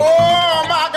Oh my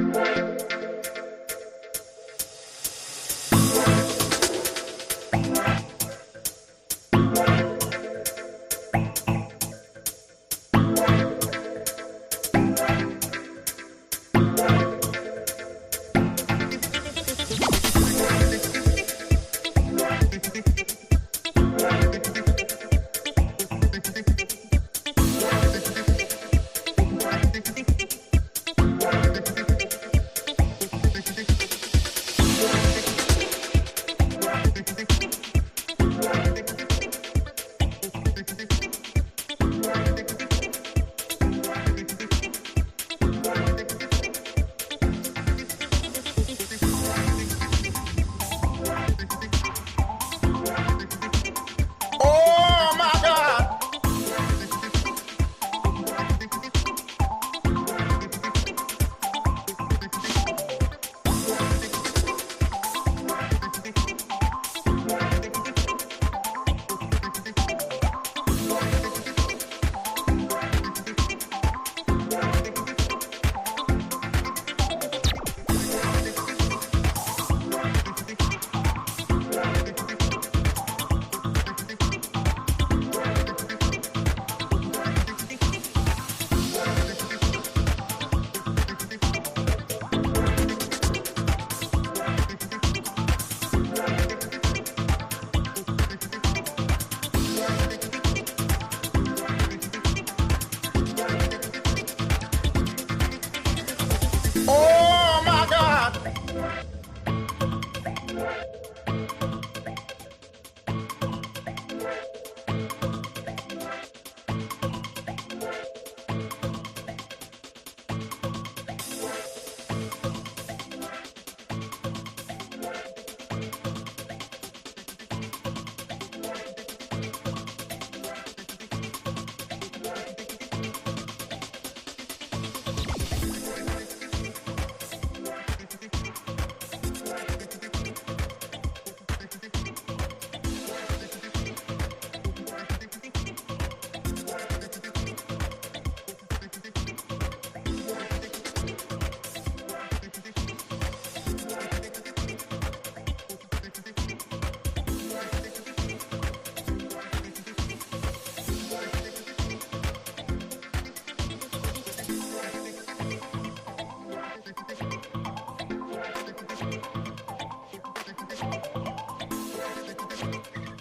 God!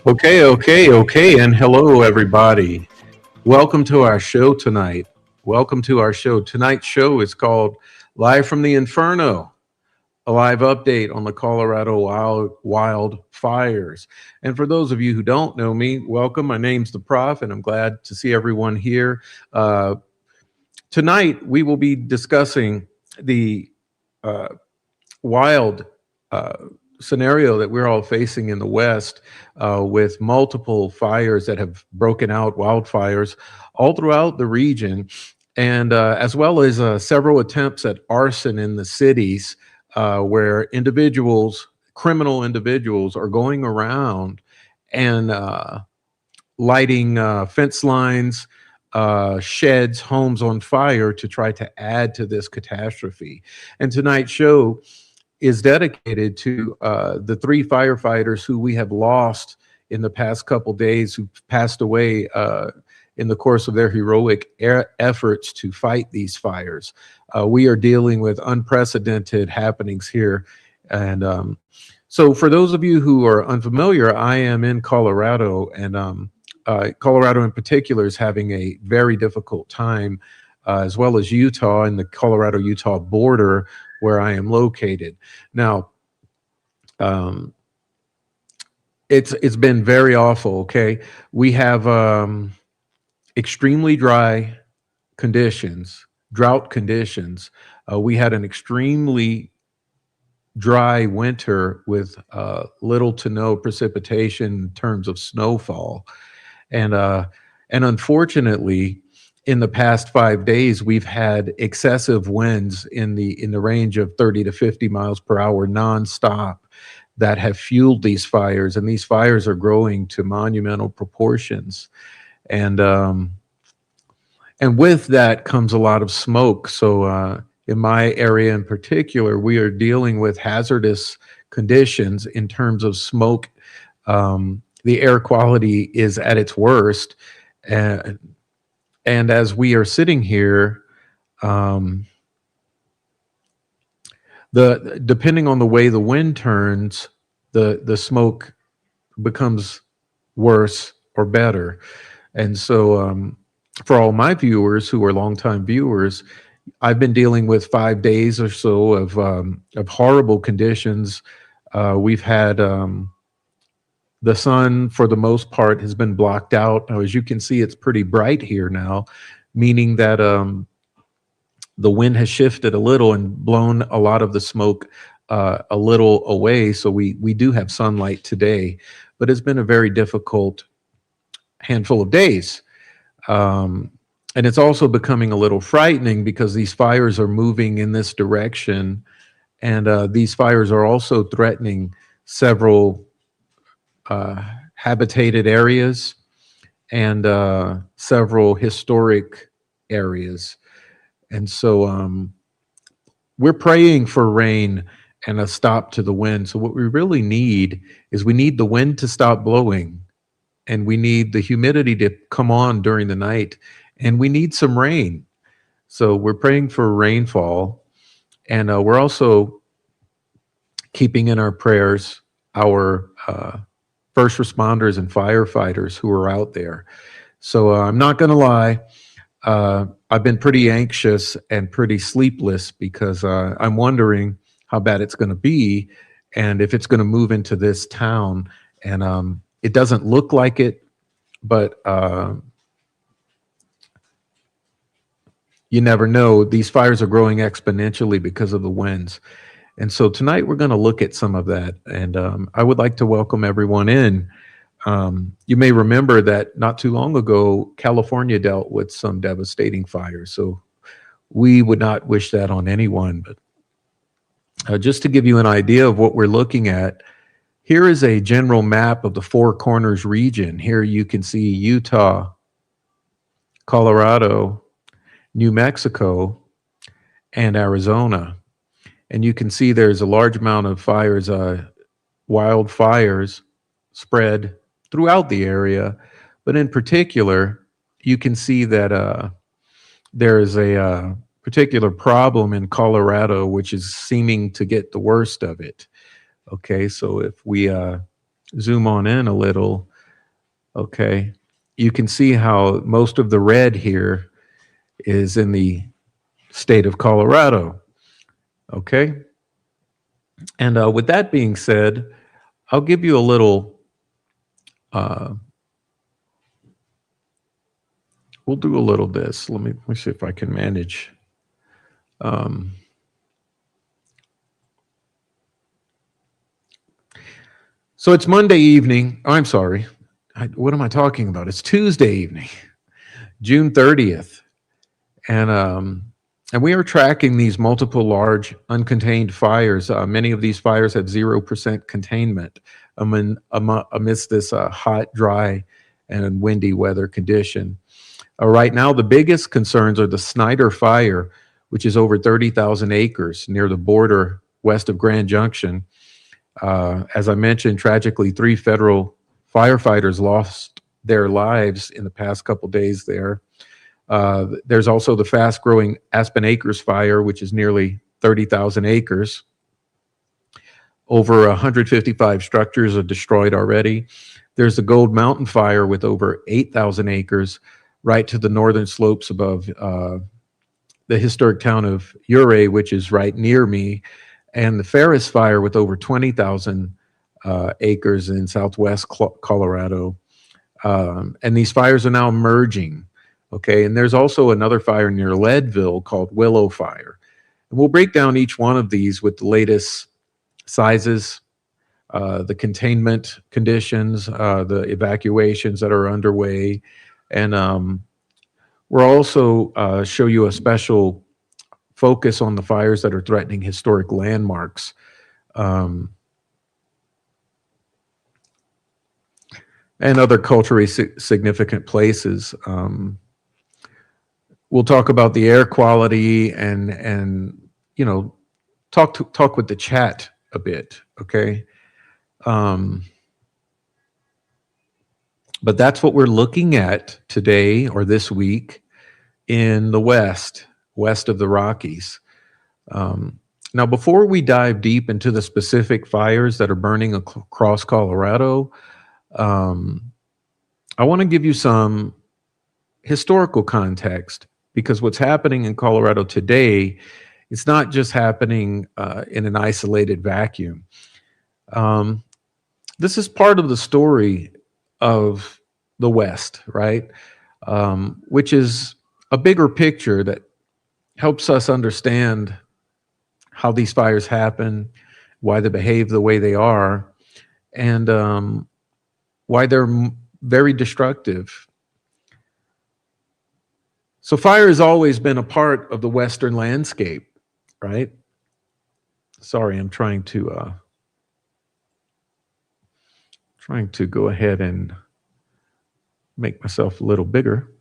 Okay, and hello, everybody. Welcome to our show tonight. Welcome to our show. Tonight's show is called Live from the Inferno, a live update on the Colorado wildfires. And for those of you who don't know me, welcome. My name's the Prof, and I'm glad to see everyone here. Tonight, we will be discussing the uh, wild uh, scenario that we're all facing in the West with multiple fires that have broken out, wildfires all throughout the region, and as well as several attempts at arson in the cities where criminal individuals, are going around and lighting fence lines, sheds, homes on fire to try to add to this catastrophe. And tonight's show is dedicated to the three firefighters who we have lost in the past couple days, who passed away in the course of their heroic efforts to fight these fires. We are dealing with unprecedented happenings here. And so for those of you who are unfamiliar, I am in Colorado, and Colorado in particular is having a very difficult time, as well as Utah and the Colorado-Utah border, where I am located. Now, it's been very awful. Okay, we have extremely dry conditions, drought conditions. We had an extremely dry winter with little to no precipitation in terms of snowfall, and unfortunately, in the past 5 days, we've had excessive winds in the range of 30 to 50 miles per hour nonstop that have fueled these fires, and these fires are growing to monumental proportions. And with that comes a lot of smoke. So in my area in particular, we are dealing with hazardous conditions in terms of smoke. The air quality is at its worst. And as we are sitting here, depending on the way the wind turns, the smoke becomes worse or better. And so, for all my viewers who are longtime viewers, I've been dealing with 5 days or so of horrible conditions. We've had the sun, for the most part, has been blocked out. Now, as you can see, it's pretty bright here now, meaning that the wind has shifted a little and blown a lot of the smoke a little away. So we do have sunlight today, but it's been a very difficult handful of days. And it's also becoming a little frightening because these fires are moving in this direction, and these fires are also threatening several habitated areas and several historic areas. And so we're praying for rain and a stop to the wind. So what we really need is we need the wind to stop blowing, and we need the humidity to come on during the night, and we need some rain. So we're praying for rainfall, and we're also keeping in our prayers our first responders and firefighters who are out there. So I'm not going to lie, I've been pretty anxious and pretty sleepless because I'm wondering how bad it's going to be and if it's going to move into this town. And it doesn't look like it, but you never know. These fires are growing exponentially because of the winds. And so tonight we're going to look at some of that. And I would like to welcome everyone in. You may remember that not too long ago, California dealt with some devastating fires. So we would not wish that on anyone. But just to give you an idea of what we're looking at, here is a general map of the Four Corners region. Here you can see Utah, Colorado, New Mexico, and Arizona. And you can see there's a large amount of fires, wildfires spread throughout the area. But in particular, you can see that there is a particular problem in Colorado, which is seeming to get the worst of it. Okay, so if we zoom on in a little, Okay. You can see how most of the red here is in the state of Colorado. Okay. And with that being said, I'll give you a little, uh, we'll do a little this. Let me see if I can manage. Um, so it's Monday evening. Oh, I'm sorry. What am I talking about? It's Tuesday evening, June 30th. And we are tracking these multiple large uncontained fires. Many of these fires have 0% containment amidst this hot, dry, and windy weather condition. Right now, the biggest concerns are the Snyder Fire, which is over 30,000 acres near the border west of Grand Junction. As I mentioned, tragically, 3 federal firefighters lost their lives in the past couple days there. There's also the fast-growing Aspen Acres Fire, which is nearly 30,000 acres. Over 155 structures are destroyed already. There's the Gold Mountain Fire with over 8,000 acres right to the northern slopes above the historic town of Ouray, which is right near me, and the Ferris Fire with over 20,000 acres in southwest Colorado. And these fires are now merging. Okay, and there's also another fire near Leadville called Willow Fire. And we'll break down each one of these with the latest sizes, the containment conditions, the evacuations that are underway. And we'll also show you a special focus on the fires that are threatening historic landmarks. And other culturally significant places. We'll talk about the air quality and you know, talk with the chat a bit, okay? But that's what we're looking at today or this week in the west of the Rockies. Now, before we dive deep into the specific fires that are burning across Colorado, I want to give you some historical context, because what's happening in Colorado today, it's not just happening in an isolated vacuum. This is part of the story of the West, right? Which is a bigger picture that helps us understand how these fires happen, why they behave the way they are, and why they're very destructive. So fire has always been a part of the Western landscape, right? Sorry, I'm trying to go ahead and make myself a little bigger.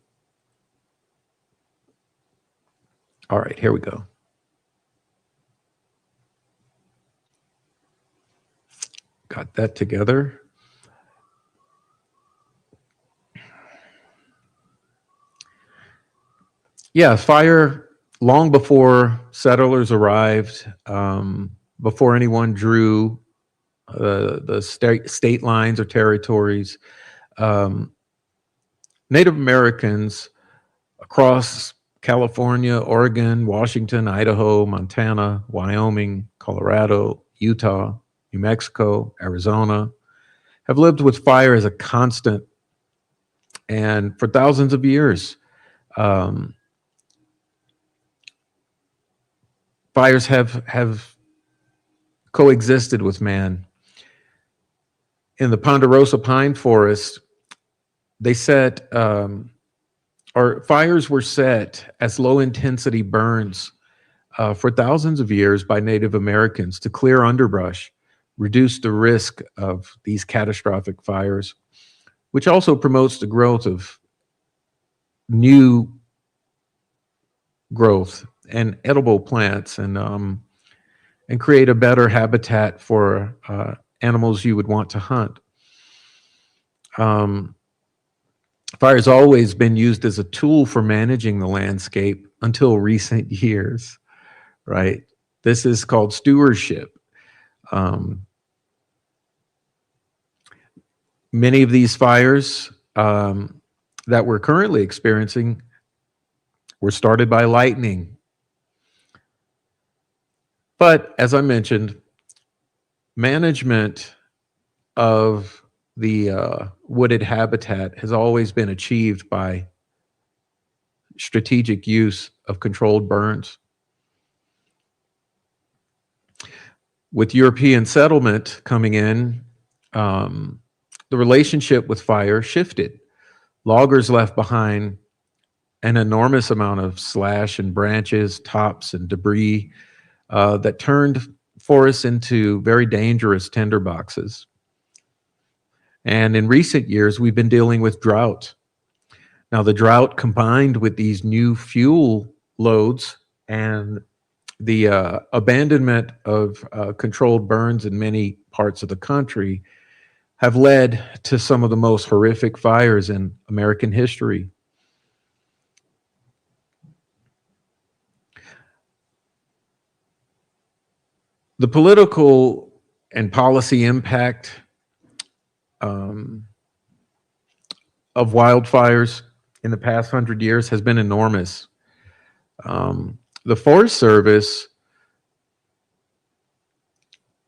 All right, here we go. Got that together. Yeah, fire long before settlers arrived, before anyone drew the state lines or territories. Native Americans across California, Oregon, Washington, Idaho, Montana, Wyoming, Colorado, Utah, New Mexico, Arizona have lived with fire as a constant, and for thousands of years. Fires have coexisted with man. In the Ponderosa pine forest, they set, or fires were set as low intensity burns for thousands of years by Native Americans to clear underbrush, reduce the risk of these catastrophic fires, which also promotes the growth of new growth and edible plants, and create a better habitat for animals you would want to hunt. Fire has always been used as a tool for managing the landscape until recent years, right? This is called stewardship. Many of these fires that we're currently experiencing were started by lightning. But as I mentioned, management of the wooded habitat has always been achieved by strategic use of controlled burns. With European settlement coming in, the relationship with fire shifted. Loggers left behind an enormous amount of slash and branches, tops, and debris that turned forests into very dangerous tinderboxes. And in recent years, we've been dealing with drought. Now, the drought combined with these new fuel loads and the abandonment of controlled burns in many parts of the country have led to some of the most horrific fires in American history. The political and policy impact of wildfires in the past 100 years has been enormous. The Forest Service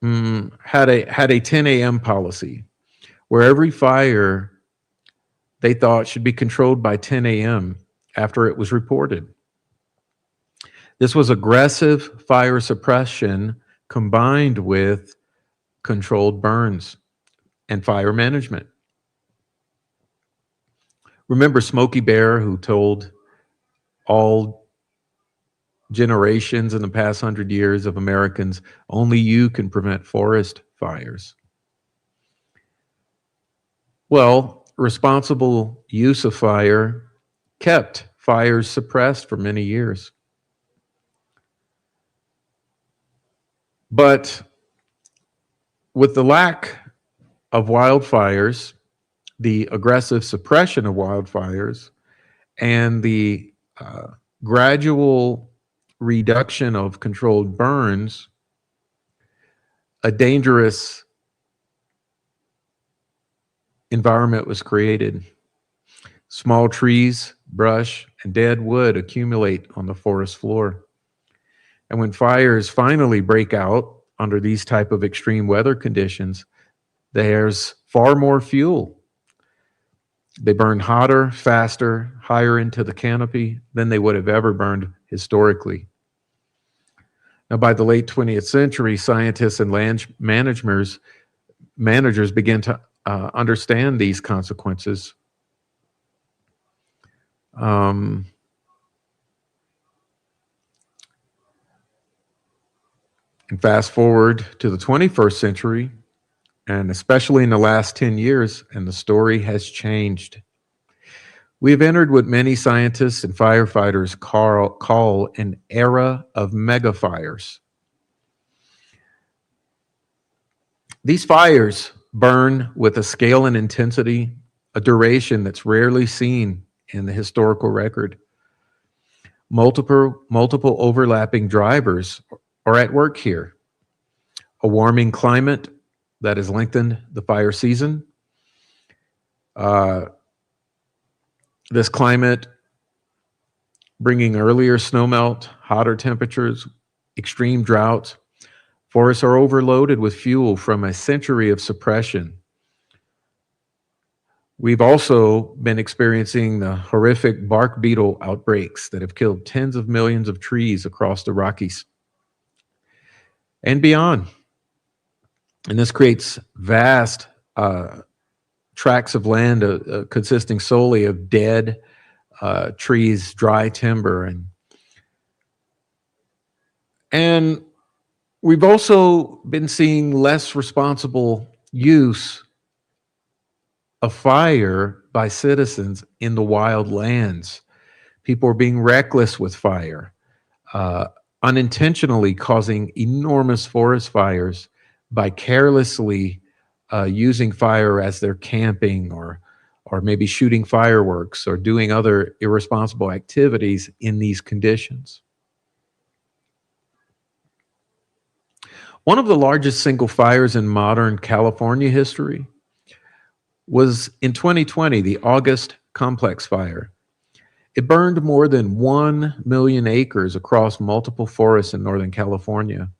had a 10 a.m. policy where every fire they thought should be controlled by 10 a.m. after it was reported. This was aggressive fire suppression combined with controlled burns and fire management. Remember Smokey Bear, who told all generations in the past 100 years of Americans, only you can prevent forest fires? Well, responsible use of fire kept fires suppressed for many years. But with the lack of wildfires, the aggressive suppression of wildfires, and the gradual reduction of controlled burns, a dangerous environment was created. Small trees, brush, and dead wood accumulate on the forest floor. And when fires finally break out under these type of extreme weather conditions, there's far more fuel. They burn hotter, faster, higher into the canopy than they would have ever burned historically. Now, by the late 20th century, scientists and land managers began to understand these consequences. And fast forward to the 21st century, and especially in the last 10 years, and the story has changed. We have entered what many scientists and firefighters call an era of megafires. These fires burn with a scale and intensity, a duration that's rarely seen in the historical record. Multiple overlapping drivers are at work here. A warming climate that has lengthened the fire season. This climate bringing earlier snowmelt, hotter temperatures, extreme droughts. Forests are overloaded with fuel from a century of suppression. We've also been experiencing the horrific bark beetle outbreaks that have killed tens of millions of trees across the Rockies and beyond. And this creates vast tracts of land consisting solely of dead trees, dry timber. And we've also been seeing less responsible use of fire by citizens in the wild lands. People are being reckless with fire, unintentionally causing enormous forest fires by carelessly using fire as they're camping or maybe shooting fireworks or doing other irresponsible activities in these conditions. One of the largest single fires in modern California history was in 2020, the August complex fire. It burned more than 1 million acres across multiple forests in Northern California.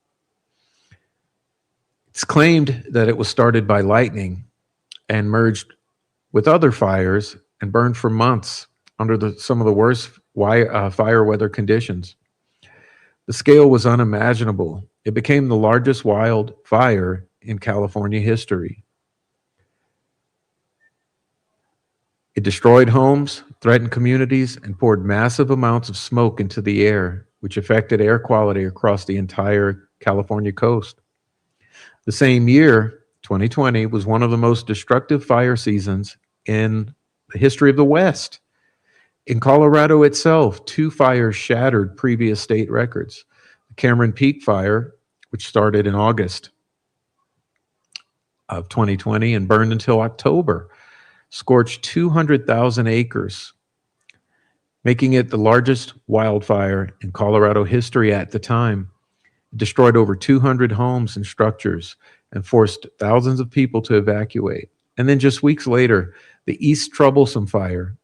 It's claimed that it was started by lightning and merged with other fires and burned for months under some of the worst fire weather conditions. The scale was unimaginable. It became the largest wildfire in California history. It destroyed homes, threatened communities, and poured massive amounts of smoke into the air, which affected air quality across the entire California coast. The same year, 2020, was one of the most destructive fire seasons in the history of the West. In Colorado itself, 2 fires shattered previous state records. The Cameron Peak Fire, which started in August of 2020 and burned until October, scorched 200,000 acres, making it the largest wildfire in Colorado history at the time. It destroyed over 200 homes and structures and forced thousands of people to evacuate. And then just weeks later, the East Troublesome Fire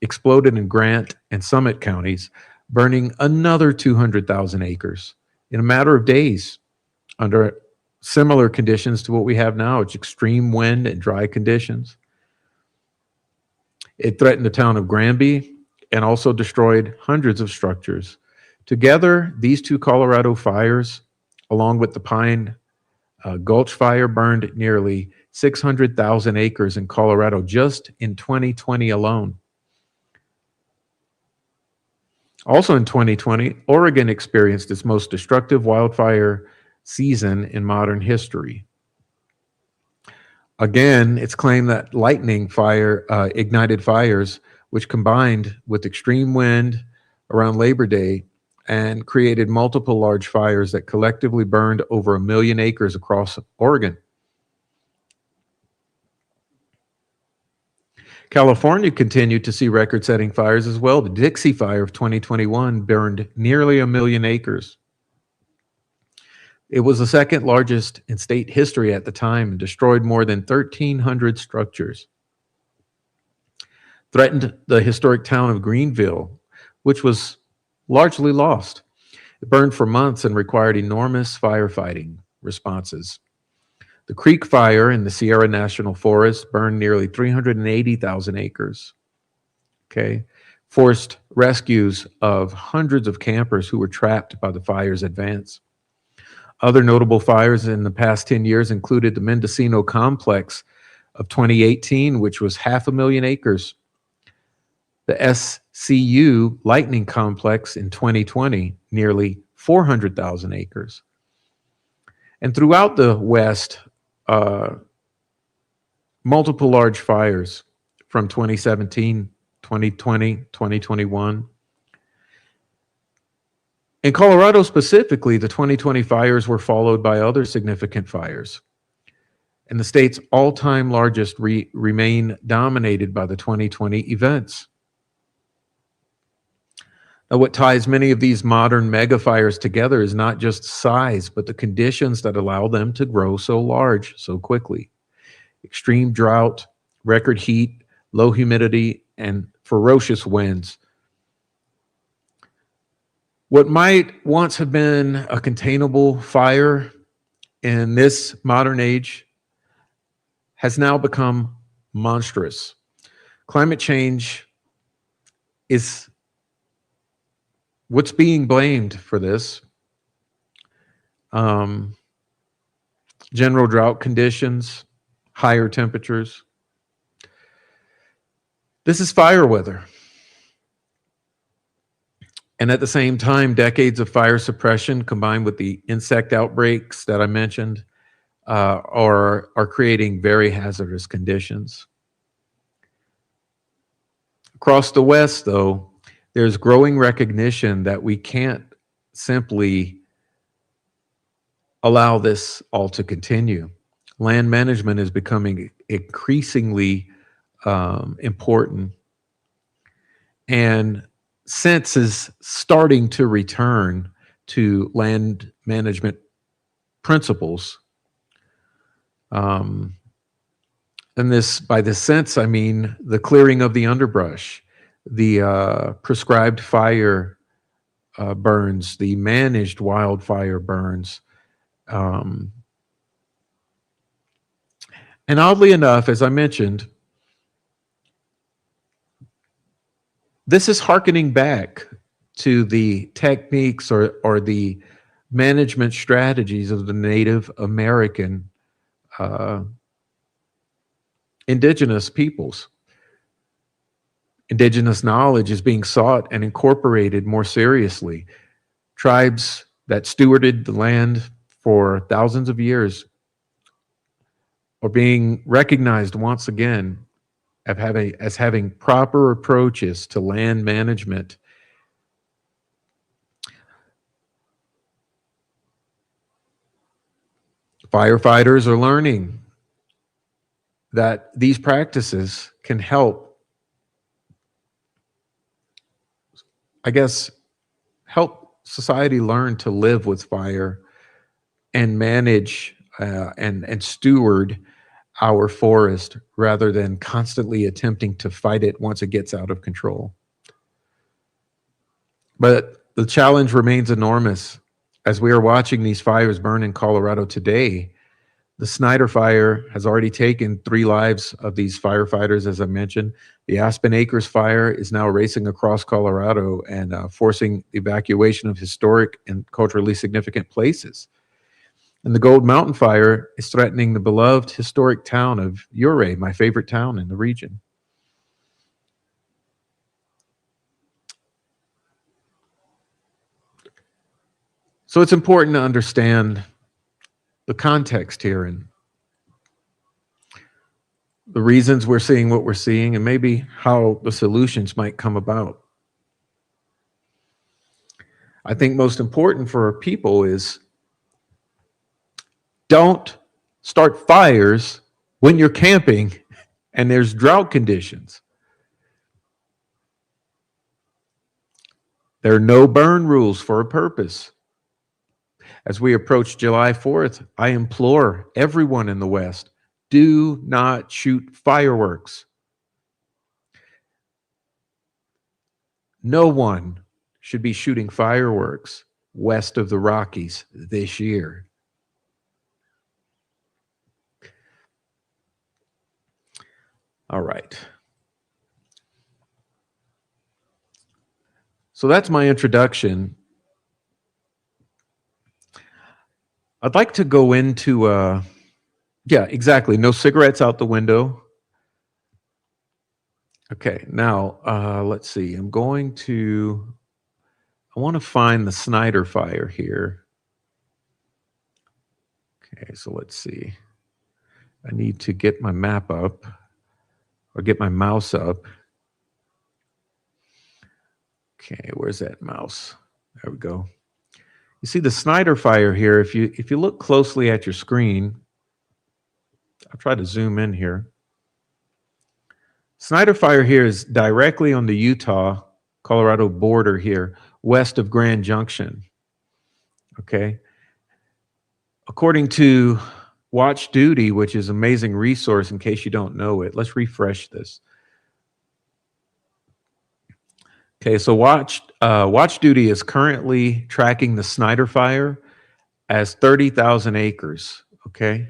exploded in Grant and Summit counties, burning another 200,000 acres in a matter of days under similar conditions to what we have now. It's extreme wind and dry conditions. It threatened the town of Granby and also destroyed hundreds of structures. Together, these 2 Colorado fires, along with the Pine Gulch Fire, burned nearly 600,000 acres in Colorado just in 2020 alone. Also in 2020, Oregon experienced its most destructive wildfire season in modern history. Again, it's claimed that lightning fire ignited fires, which combined with extreme wind around Labor Day and created multiple large fires that collectively burned over 1 million acres across Oregon. California continued to see record-setting fires as well. The Dixie Fire of 2021 burned nearly 1 million acres. It was the second largest in state history at the time and destroyed more than 1,300 structures. Threatened the historic town of Greenville, which was largely lost. It burned for months and required enormous firefighting responses. The Creek Fire in the Sierra National Forest burned nearly 380,000 acres. Forced rescues of hundreds of campers who were trapped by the fire's advance. Other notable fires in the past 10 years included the Mendocino Complex of 2018, which was 500,000 acres. The SCU Lightning Complex in 2020, nearly 400,000 acres. And throughout the West, multiple large fires from 2017, 2020, 2021. In Colorado specifically, the 2020 fires were followed by other significant fires. And the state's all-time largest remain dominated by the 2020 events. Now, what ties many of these modern mega fires together is not just size, but the conditions that allow them to grow so large so quickly. Extreme drought, record heat, low humidity, and ferocious winds. What might once have been a containable fire in this modern age has now become monstrous. Climate change is what's being blamed for this. General drought conditions, higher temperatures. This is fire weather. And at the same time, decades of fire suppression combined with the insect outbreaks that I mentioned are creating very hazardous conditions. Across the West, though, there's growing recognition that we can't simply allow this all to continue. Land management is becoming increasingly important, and sense is starting to return to land management principles. And this, by this sense, I mean the clearing of the underbrush, the prescribed fire burns, the managed wildfire burns. Um, and oddly enough, as I mentioned, this is hearkening back to the techniques or the management strategies of the Native American uh, indigenous peoples. Indigenous knowledge is being sought and incorporated more seriously. Tribes that stewarded the land for thousands of years are being recognized once again as having proper approaches to land management. Firefighters are learning that these practices can help, I guess, help society learn to live with fire and manage and steward our forest rather than constantly attempting to fight it once it gets out of control. But the challenge remains enormous. As we are watching these fires burn in Colorado today, the Snyder Fire has already taken 3 lives of these firefighters, as I mentioned. The Aspen Acres Fire is now racing across Colorado and forcing evacuation of historic and culturally significant places. And the Gold Mountain Fire is threatening the beloved historic town of Ouray, my favorite town in the region. So it's important to understand the context here and the reasons we're seeing what we're seeing and maybe how the solutions might come about. I think most important for people is don't start fires when you're camping and there's drought conditions. There are no burn rules for a purpose. As we approach July 4th, I implore everyone in the West, do not shoot fireworks. No one should be shooting fireworks west of the Rockies this year. All right. So that's my introduction. I'd like to go into, yeah, exactly. No cigarettes out the window. Okay, now let's see. I want to find the Snyder Fire here. Okay, so let's see. I need to get my map up or get my mouse up. Okay, where's that mouse? There we go. You see the Snyder Fire here. If you look closely at your screen, I'll try to zoom in here. Snyder Fire here is directly on the Utah-Colorado border here, west of Grand Junction. Okay. According to Watch Duty, which is an amazing resource in case you don't know it, let's refresh this. Okay, so Watch Duty is currently tracking the Snyder Fire as 30,000 acres, okay?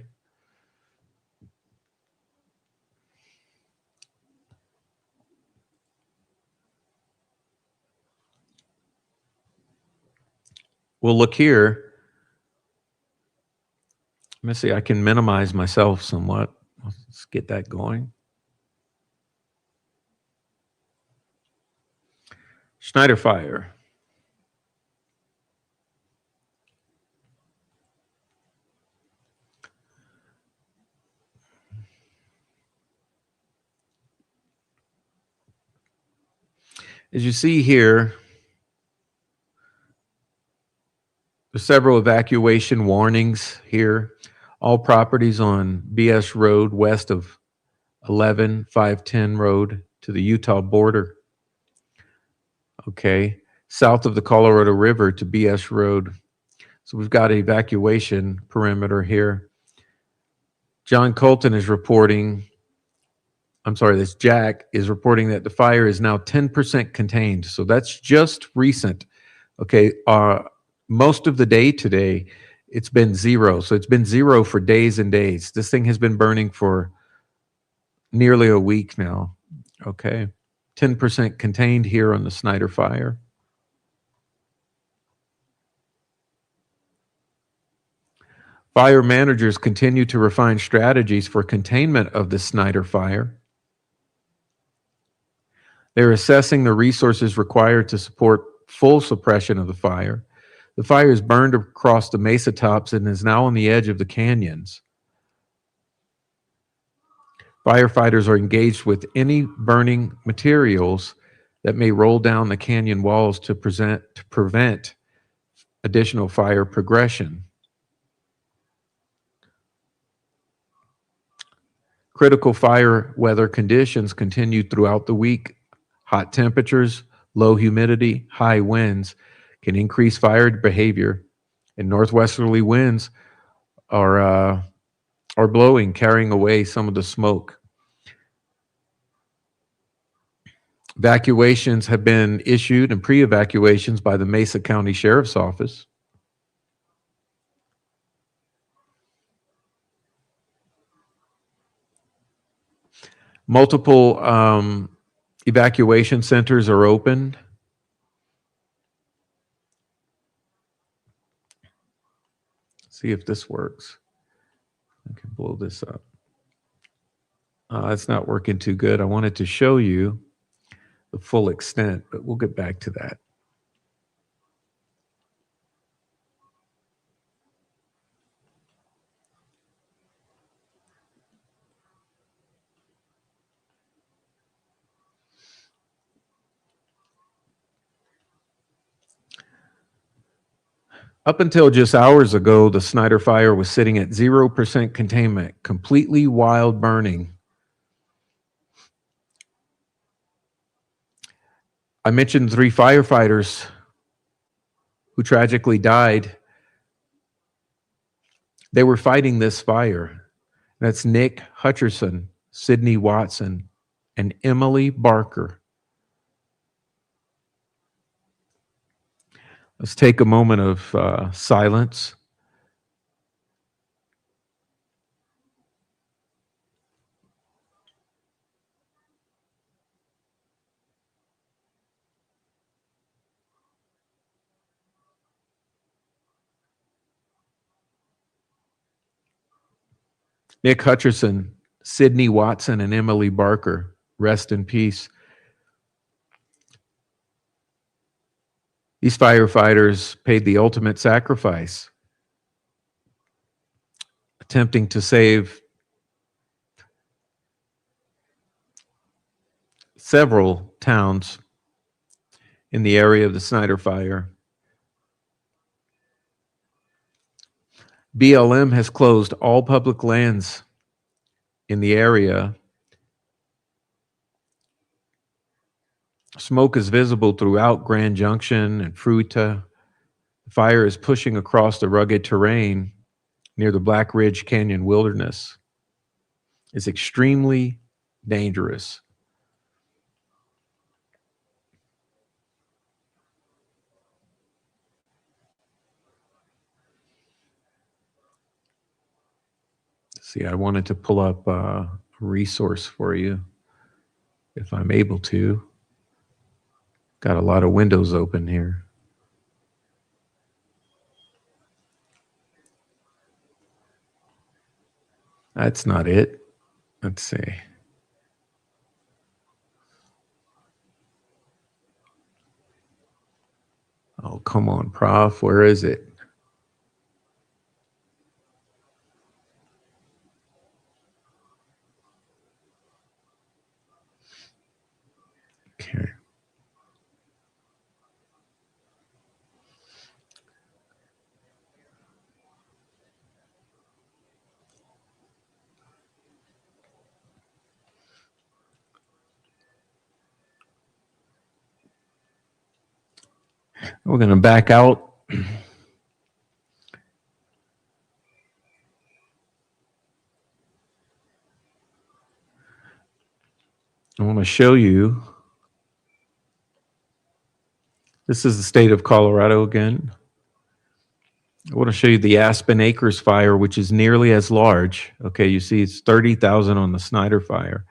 Well, look here. Let me see, I can minimize myself somewhat. Let's get that going. Snyder Fire. As you see here, there's several evacuation warnings here. All properties on BS Road west of 11510 Road to the Utah border. Okay, south of the Colorado River to BS Road. So we've got an evacuation perimeter here. John Colton is reporting I'm sorry, this Jack is reporting that the fire is now 10% contained. So that's just recent. Okay. Most of the day today, it's been zero. So it's been zero for days and days. This thing has been burning for nearly a week now. Okay. 10% contained here on the Snyder fire. Fire managers continue to refine strategies for containment of the Snyder fire. They're assessing the resources required to support full suppression of the fire. The fire is burned across the mesa tops and is now on the edge of the canyons. Firefighters are engaged with any burning materials that may roll down the canyon walls to prevent additional fire progression. Critical fire weather conditions continued throughout the week. Hot temperatures, low humidity, high winds can increase fire behavior, and northwesterly winds are blowing, carrying away some of the smoke. Evacuations have been issued and pre-evacuations by the Mesa County Sheriff's Office. Multiple evacuation centers are open. See if this works. I can blow this up. It's not working too good. I wanted to show you the full extent, but we'll get back to that. Up until just hours ago, the Snyder fire was sitting at 0% containment, completely wild burning. I mentioned 3 firefighters who tragically died. They were fighting this fire. That's Nick Hutcherson, Sydney Watson, and Emily Barker. Let's take a moment of silence. Nick Hutcherson, Sydney Watson, and Emily Barker, rest in peace. These firefighters paid the ultimate sacrifice, attempting to save several towns in the area of the Snyder fire. BLM has closed all public lands in the area. Smoke is visible throughout Grand Junction and Fruita. The fire is pushing across the rugged terrain near the Black Ridge Canyon Wilderness. It's extremely dangerous. See, I wanted to pull up a resource for you if I'm able to. Got a lot of windows open here. That's not it. Let's see. Oh, come on, Prof. Where is it? Okay. We're going to back out. I want to show you. This is the state of Colorado again. I want to show you the Aspen Acres fire, which is nearly as large. Okay, you see it's 30,000 on the Snyder fire.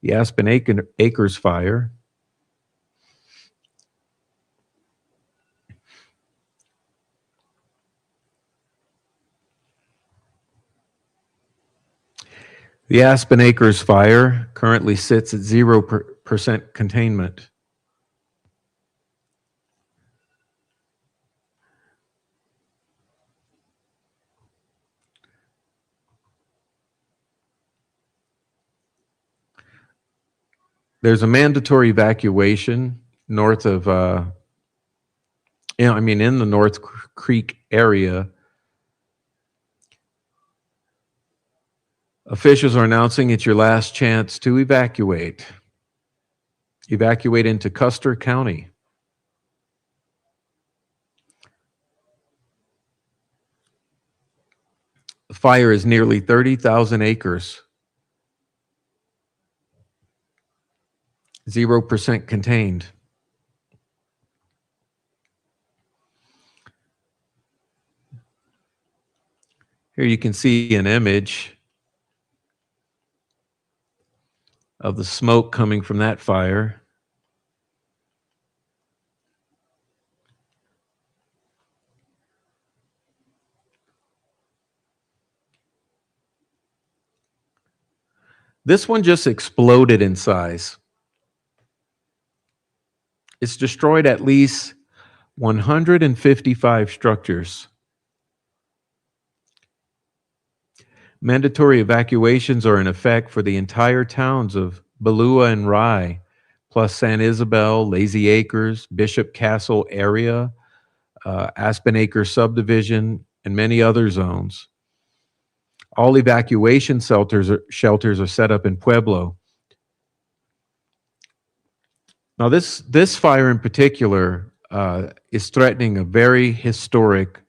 The Aspen Acres fire. The Aspen Acres fire currently sits at 0% containment. There's a mandatory evacuation north of, in the North Creek area. Officials are announcing it's your last chance to evacuate. Evacuate into Custer County. The fire is nearly 30,000 acres. 0% contained. Here you can see an image of the smoke coming from that fire. This one just exploded in size. It's destroyed at least 155 structures. Mandatory evacuations are in effect for the entire towns of Balua and Rye, plus San Isabel, Lazy Acres, Bishop Castle area, Aspen Acres subdivision, and many other zones. All evacuation shelters are set up in Pueblo. Now, this fire in particular is threatening a very historic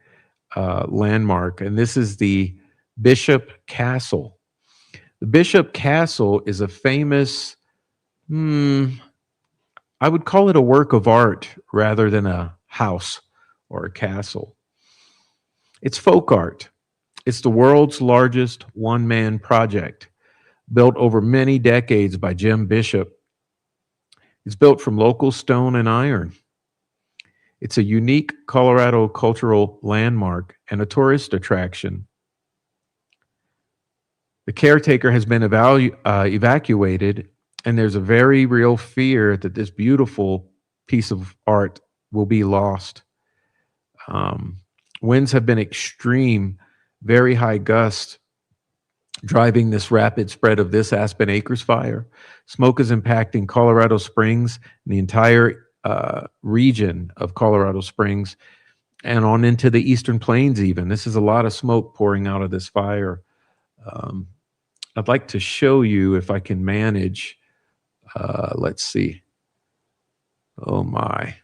landmark, and this is the Bishop Castle. The Bishop Castle is a famous, I would call it a work of art rather than a house or a castle. It's folk art. It's the world's largest one-man project, built over many decades by Jim Bishop. It's built from local stone and iron. It's a unique Colorado cultural landmark and a tourist attraction. The caretaker has been evacuated, and there's a very real fear that this beautiful piece of art will be lost. Winds have been extreme, very high gusts, driving this rapid spread of this Aspen Acres fire. Smoke is impacting Colorado Springs and the entire region of Colorado Springs and on into the Eastern Plains even. This is a lot of smoke pouring out of this fire. I'd like to show you if I can manage. Let's see. Oh my.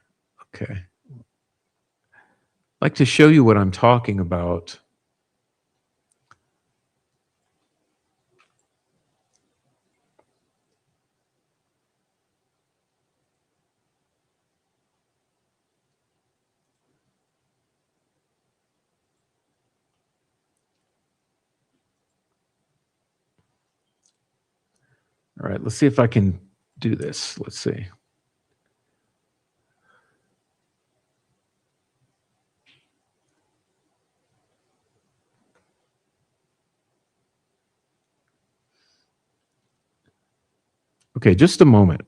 Okay. I'd like to show you what I'm talking about. All right, let's see if I can do this. Let's see. Okay, just a moment.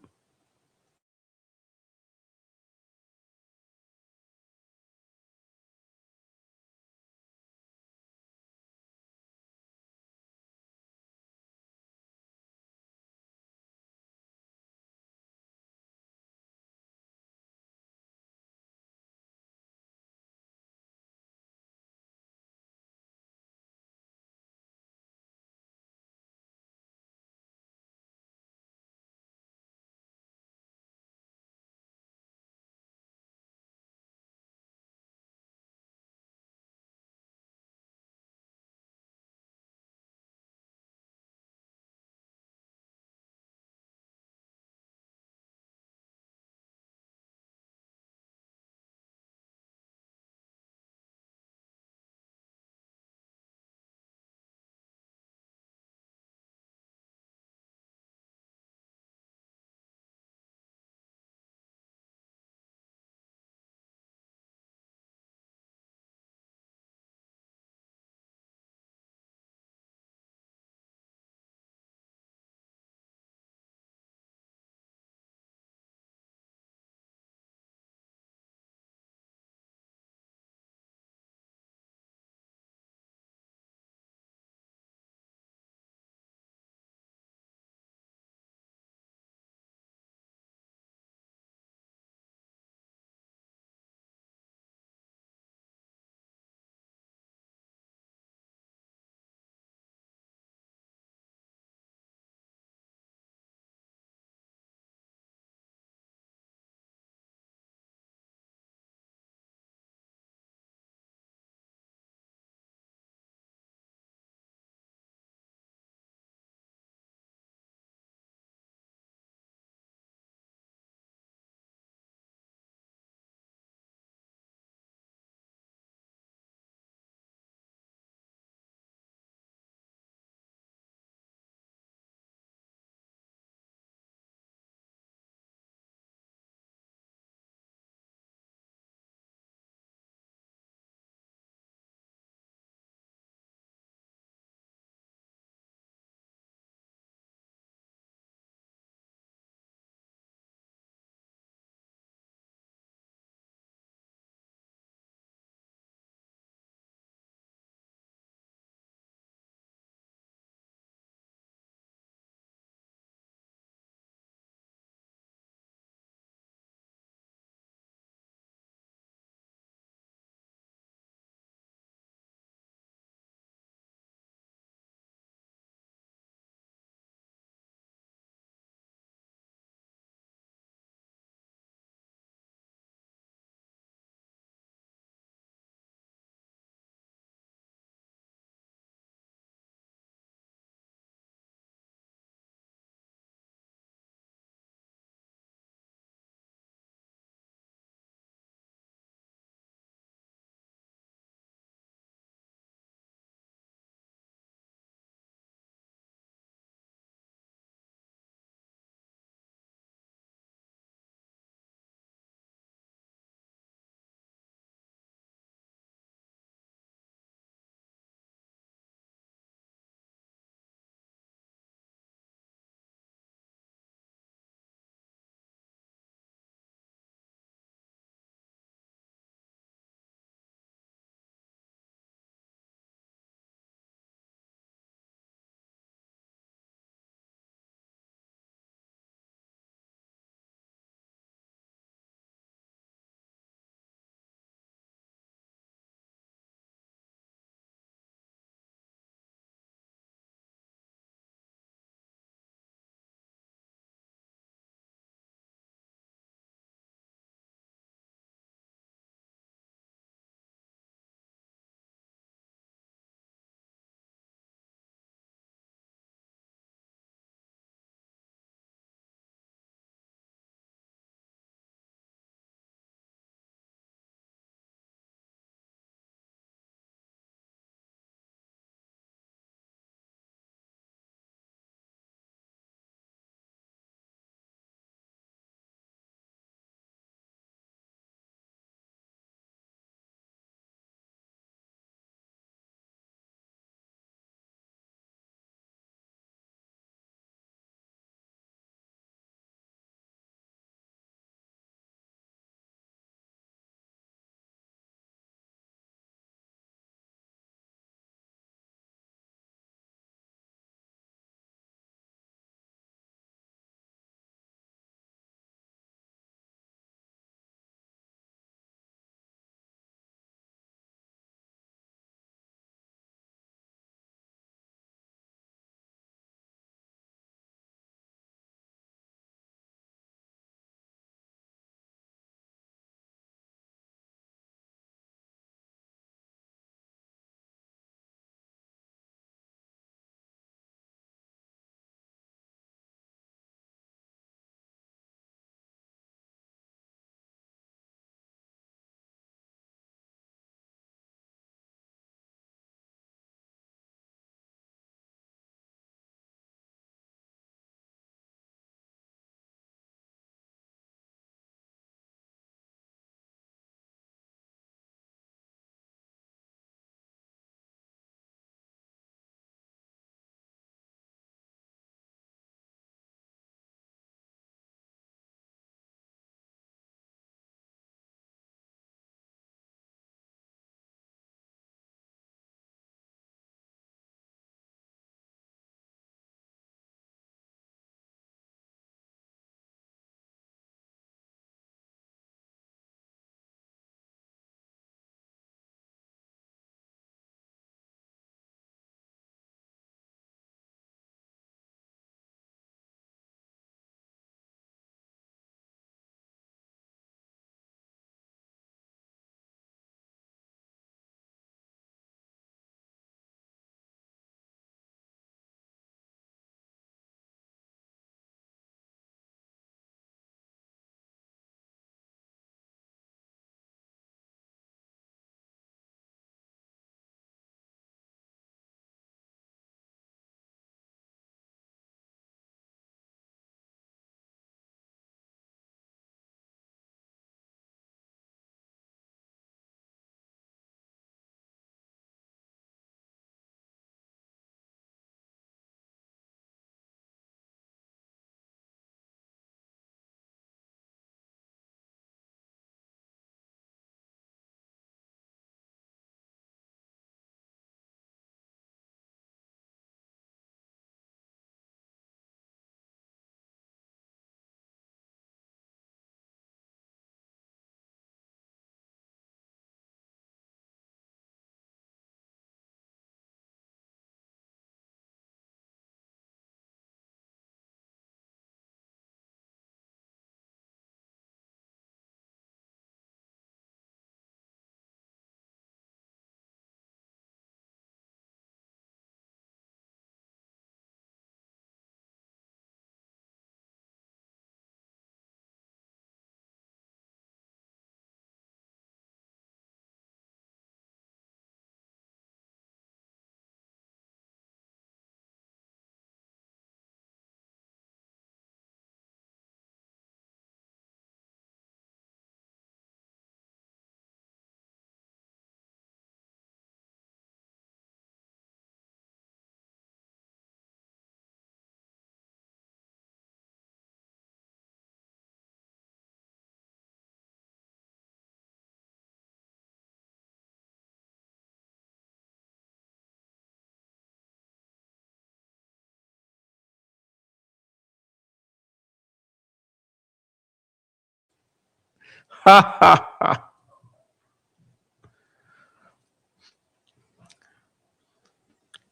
Ha ha ha.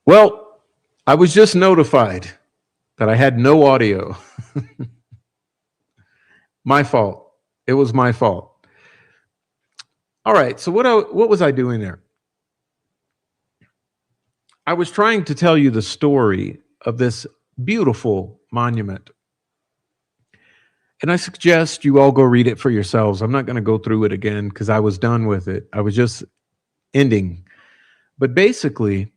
Well, I was just notified that I had no audio. My fault. It was my fault. All right. So what was I doing there? I was trying to tell you the story of this beautiful monument. And I suggest you all go read it for yourselves. I'm not going to go through it again because I was done with it. I was just ending. But basically,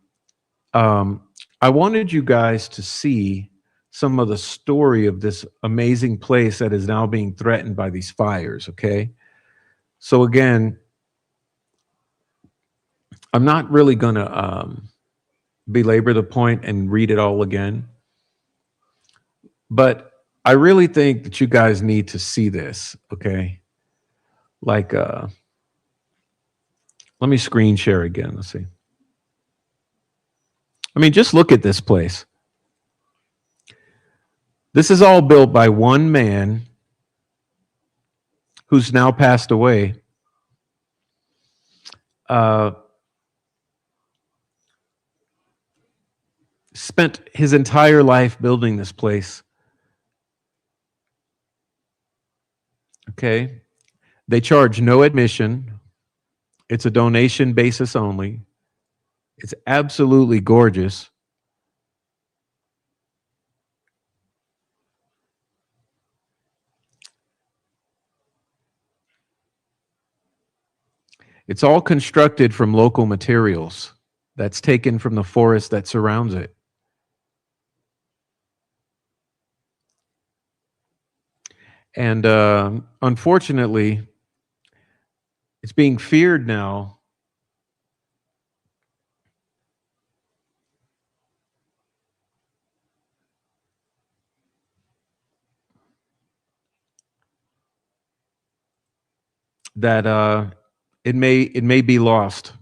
I wanted you guys to see some of the story of this amazing place that is now being threatened by these fires, okay? So again, I'm not really going to belabor the point and read it all again, but I really think that you guys need to see this, okay? Like, let me screen share again. Let's see. I mean, just look at this place. This is all built by one man who's now passed away. Spent his entire life building this place. Okay. They charge no admission. It's a donation basis only. It's absolutely gorgeous. It's all constructed from local materials that's taken from the forest that surrounds it. And unfortunately, it's being feared now that it may be lost.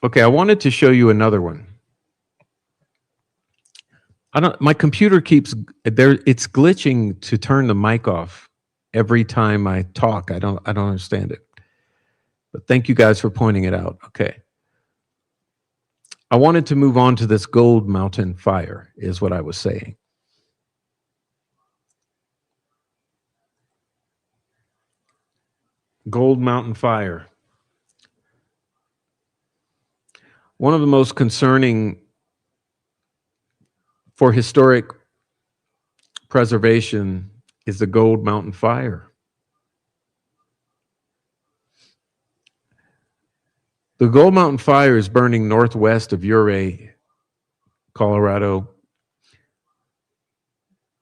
Okay, I wanted to show you another one. My computer keeps there, it's glitching to turn the mic off. every time I talk. I don't understand it. But thank you guys for pointing it out. Okay. I wanted to move on to this Gold Mountain fire, is what I was saying. Gold Mountain fire. One of the most concerning for historic preservation is the Gold Mountain fire. The Gold Mountain fire is burning northwest of Ouray, Colorado.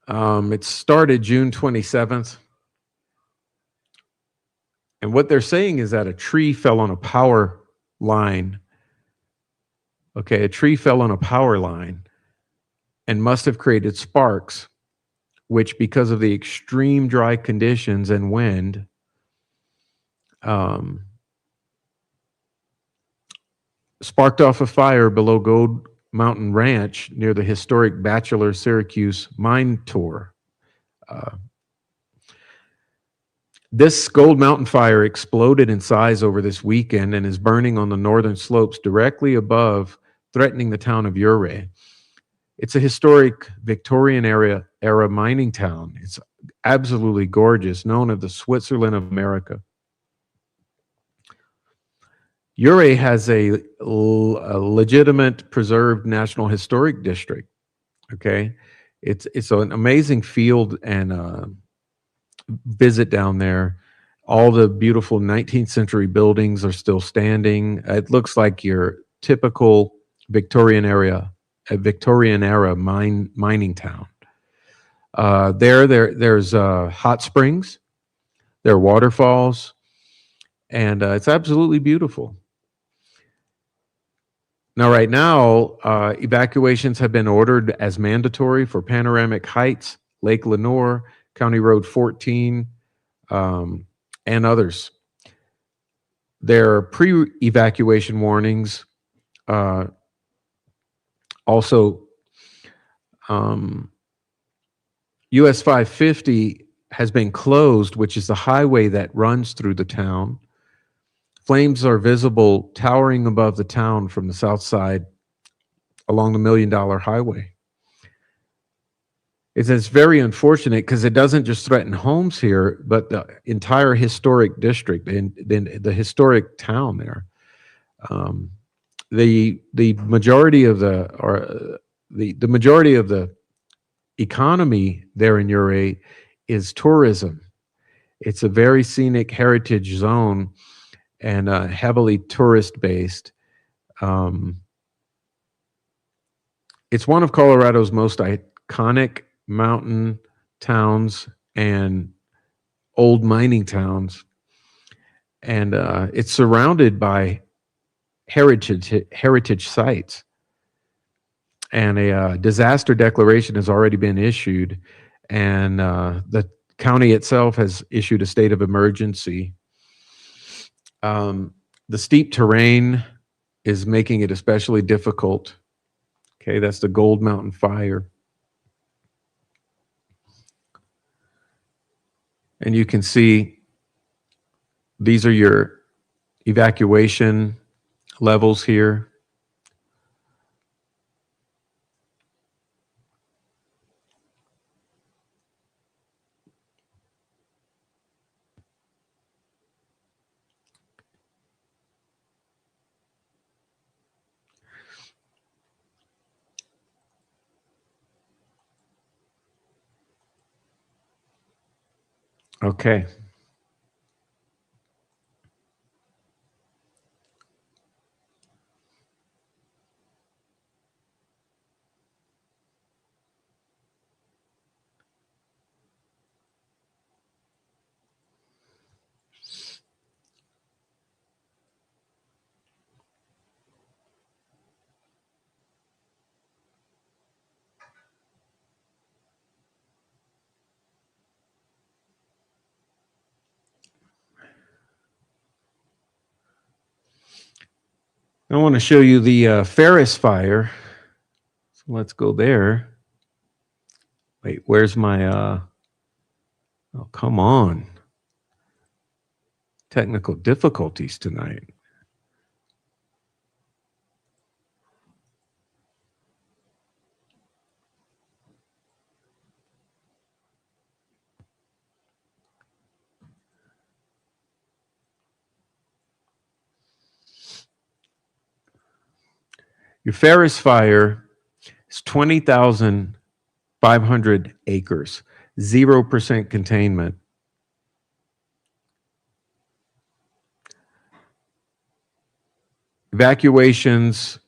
It started June 27th. And what they're saying is that a tree fell on a power line. Okay, a tree fell on a power line and must have created sparks, which, because of the extreme dry conditions and wind, sparked off a fire below Gold Mountain Ranch near the historic Bachelor Syracuse mine tour. This Gold Mountain fire exploded in size over this weekend and is burning on the northern slopes directly above, threatening the town of Ouray. It's a historic Victorian era mining town. It's absolutely gorgeous, known as the Switzerland of America. Ouray has a legitimate preserved National Historic District. Okay, it's an amazing field and visit down there. All the beautiful 19th century buildings are still standing. It looks like your typical Victorian era mining town. There's hot springs, there are waterfalls, and it's absolutely beautiful. Now, right now, evacuations have been ordered as mandatory for Panoramic Heights, Lake Lenoir, County Road 14, and others. There are pre-evacuation warnings. Also, US 550 has been closed, which is the highway that runs through the town. Flames are visible towering above the town from the south side along the $1 Million Highway. It's very unfortunate because it doesn't just threaten homes here, but the entire historic district and the historic town there. The majority of the majority of the economy there in Ouray is tourism. It's a very scenic heritage zone and heavily tourist based. It's one of Colorado's most iconic mountain towns and old mining towns, and it's surrounded by heritage sites. And a disaster declaration has already been issued, and the county itself has issued a state of emergency. The steep terrain is making it especially difficult. Okay, that's the Gold Mountain fire. And you can see these are your evacuation levels here. Okay. I want to show you the Ferris fire. So let's go there. Wait, where's my Oh, come on. Technical difficulties tonight. Your Ferris fire is 20,500 acres, 0% containment. Evacuations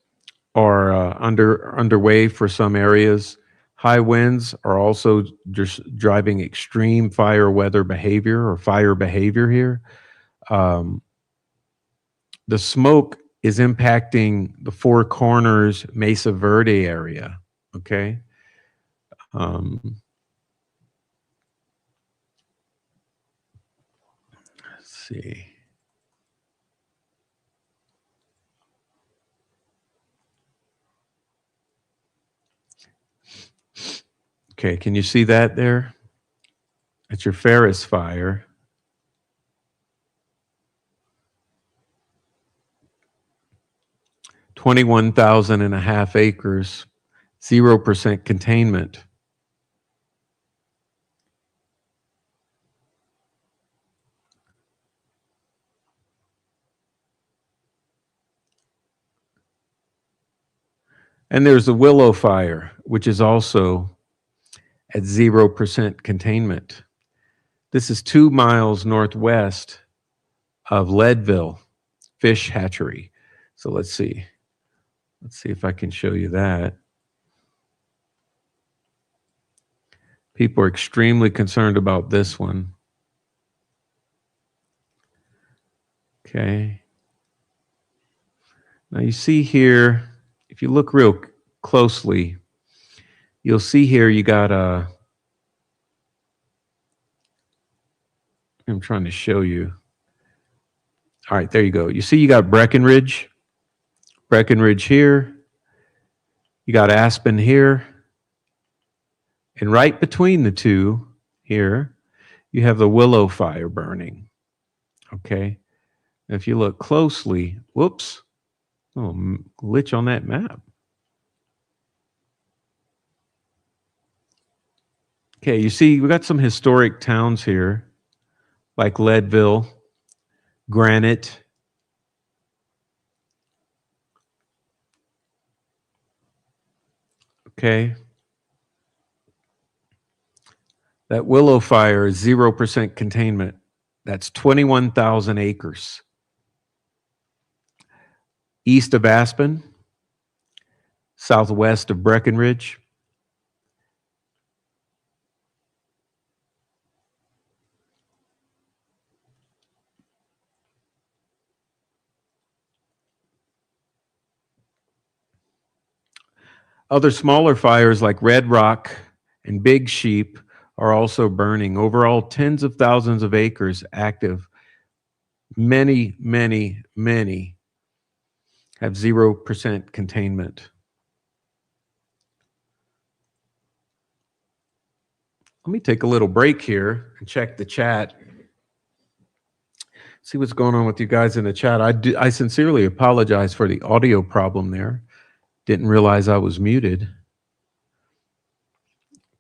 are underway for some areas. High winds are also just driving extreme fire weather behavior or fire behavior here. Um, the smoke is impacting the Four Corners, Mesa Verde area. Okay. Let's see. Okay, can you see that there? That's your Ferris fire. 21,000 and a half acres, 0% containment. And there's the Willow Fire, which is also at 0% containment. This is 2 miles northwest of Leadville Fish Hatchery. So let's see. Let's see if I can show you that. People are extremely concerned about this one. Okay. Now you see here, if you look real closely, you'll see here you got a, I'm trying to show you. All right, there you go. You see you got Breckenridge here. You got Aspen here. And right between the two here, you have the Willow Fire burning. Okay. If you look closely, whoops, oh, glitch on that map. Okay, you see, we got some historic towns here, like Leadville, Granite. Okay. That Willow Fire is 0% containment. That's 21,000 acres. East of Aspen, southwest of Breckenridge. Other smaller fires like Red Rock and Big Sheep are also burning. Overall, tens of thousands of acres active. Many, many, many have 0% containment. Let me take a little break here and check the chat. See what's going on with you guys in the chat. I sincerely apologize for the audio problem there. Didn't realize I was muted.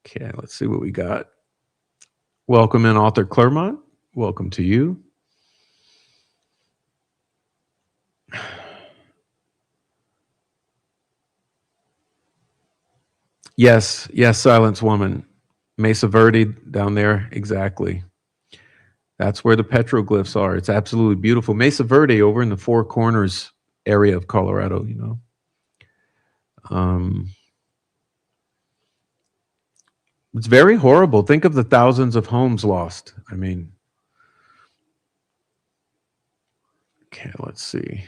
Okay, let's see what we got. Welcome in, Author Claremont. Welcome to you. Yes, yes, Silence Woman. Mesa Verde down there, exactly. That's where the petroglyphs are. It's absolutely beautiful. Mesa Verde over in the Four Corners area of Colorado, you know. It's very horrible. Think of the thousands of homes lost. I mean, okay, let's see.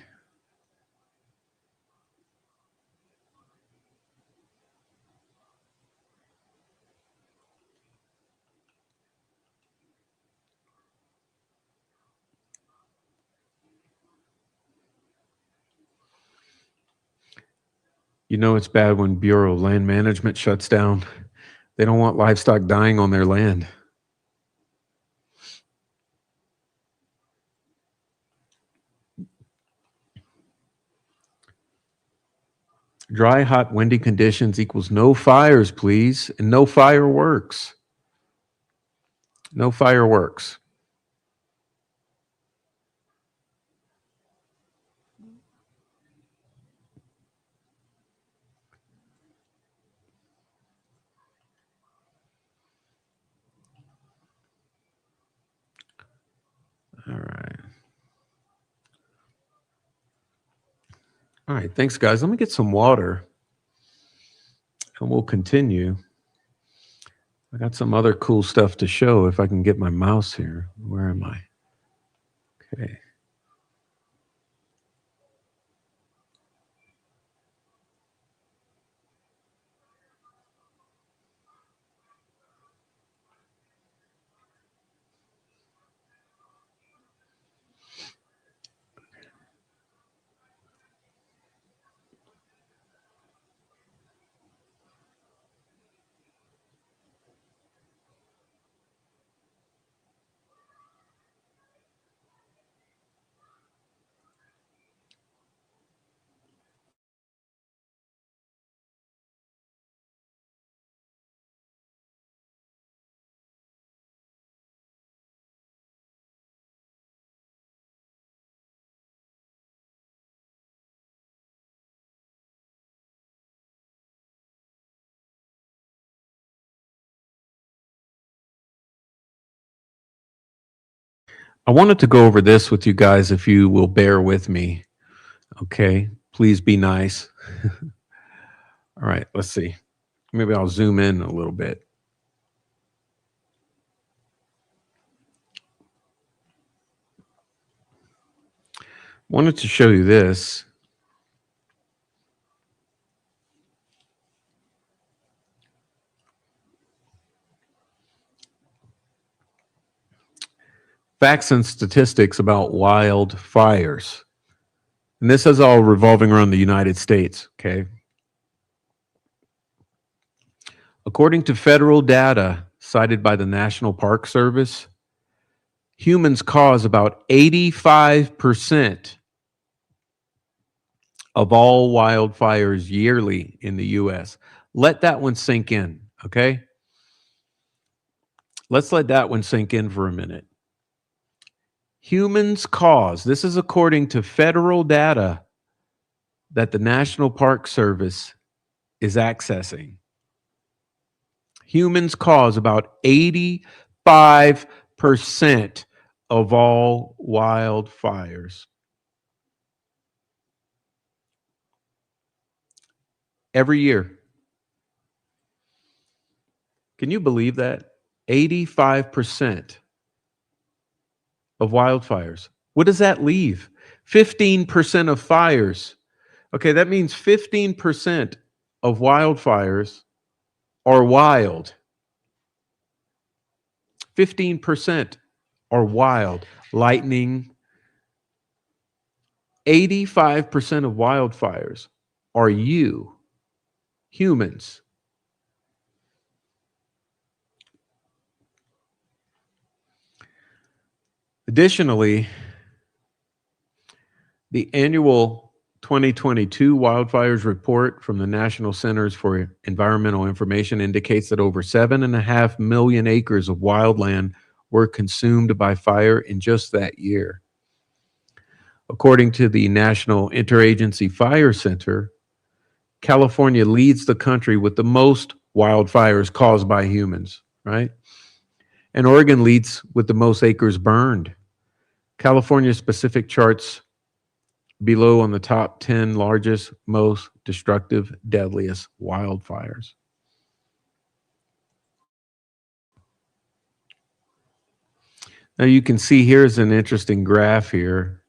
You know it's bad when Bureau of Land Management shuts down. They don't want livestock dying on their land. Dry, hot, windy conditions equals no fires, please, and no fireworks. No fireworks. All right. All right. Thanks, guys. Let me get some water and we'll continue. I got some other cool stuff to show if I can get my mouse here. Where am I? Okay. I wanted to go over this with you guys if you will bear with me. Okay. Please be nice. All right. Let's see. Maybe I'll zoom in a little bit. Wanted to show you this. Facts and statistics about wildfires. And this is all revolving around the United States, okay? According to federal data cited by the National Park Service, humans cause about 85% of all wildfires yearly in the US. Let that one sink in, okay? Let's let that one sink in for a minute. Humans cause, this is according to federal data that the National Park Service is accessing. Humans cause about 85% of all wildfires. Every year. Can you believe that? 85% of wildfires. What does that leave? 15% of fires. Okay, that means 15% of wildfires are wild. 15% are wild. Lightning. 85% of wildfires are you, humans. Additionally, the annual 2022 wildfires report from the National Centers for Environmental Information indicates that over 7.5 million acres of wildland were consumed by fire in just that year. According to the National Interagency Fire Center, California leads the country with the most wildfires caused by humans, right? And Oregon leads with the most acres burned. California's specific charts below on the top 10 largest, most destructive, deadliest wildfires. Now you can see here's an interesting graph here.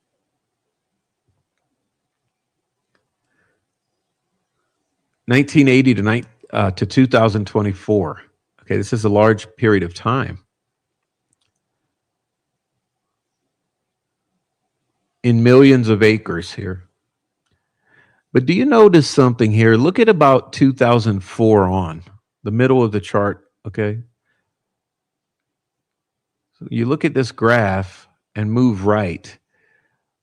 (1980 to 2024). Okay, this is a large period of time. In millions of acres here. But do you notice something here? Look at about 2004 on, the middle of the chart, okay? So you look at this graph and move right.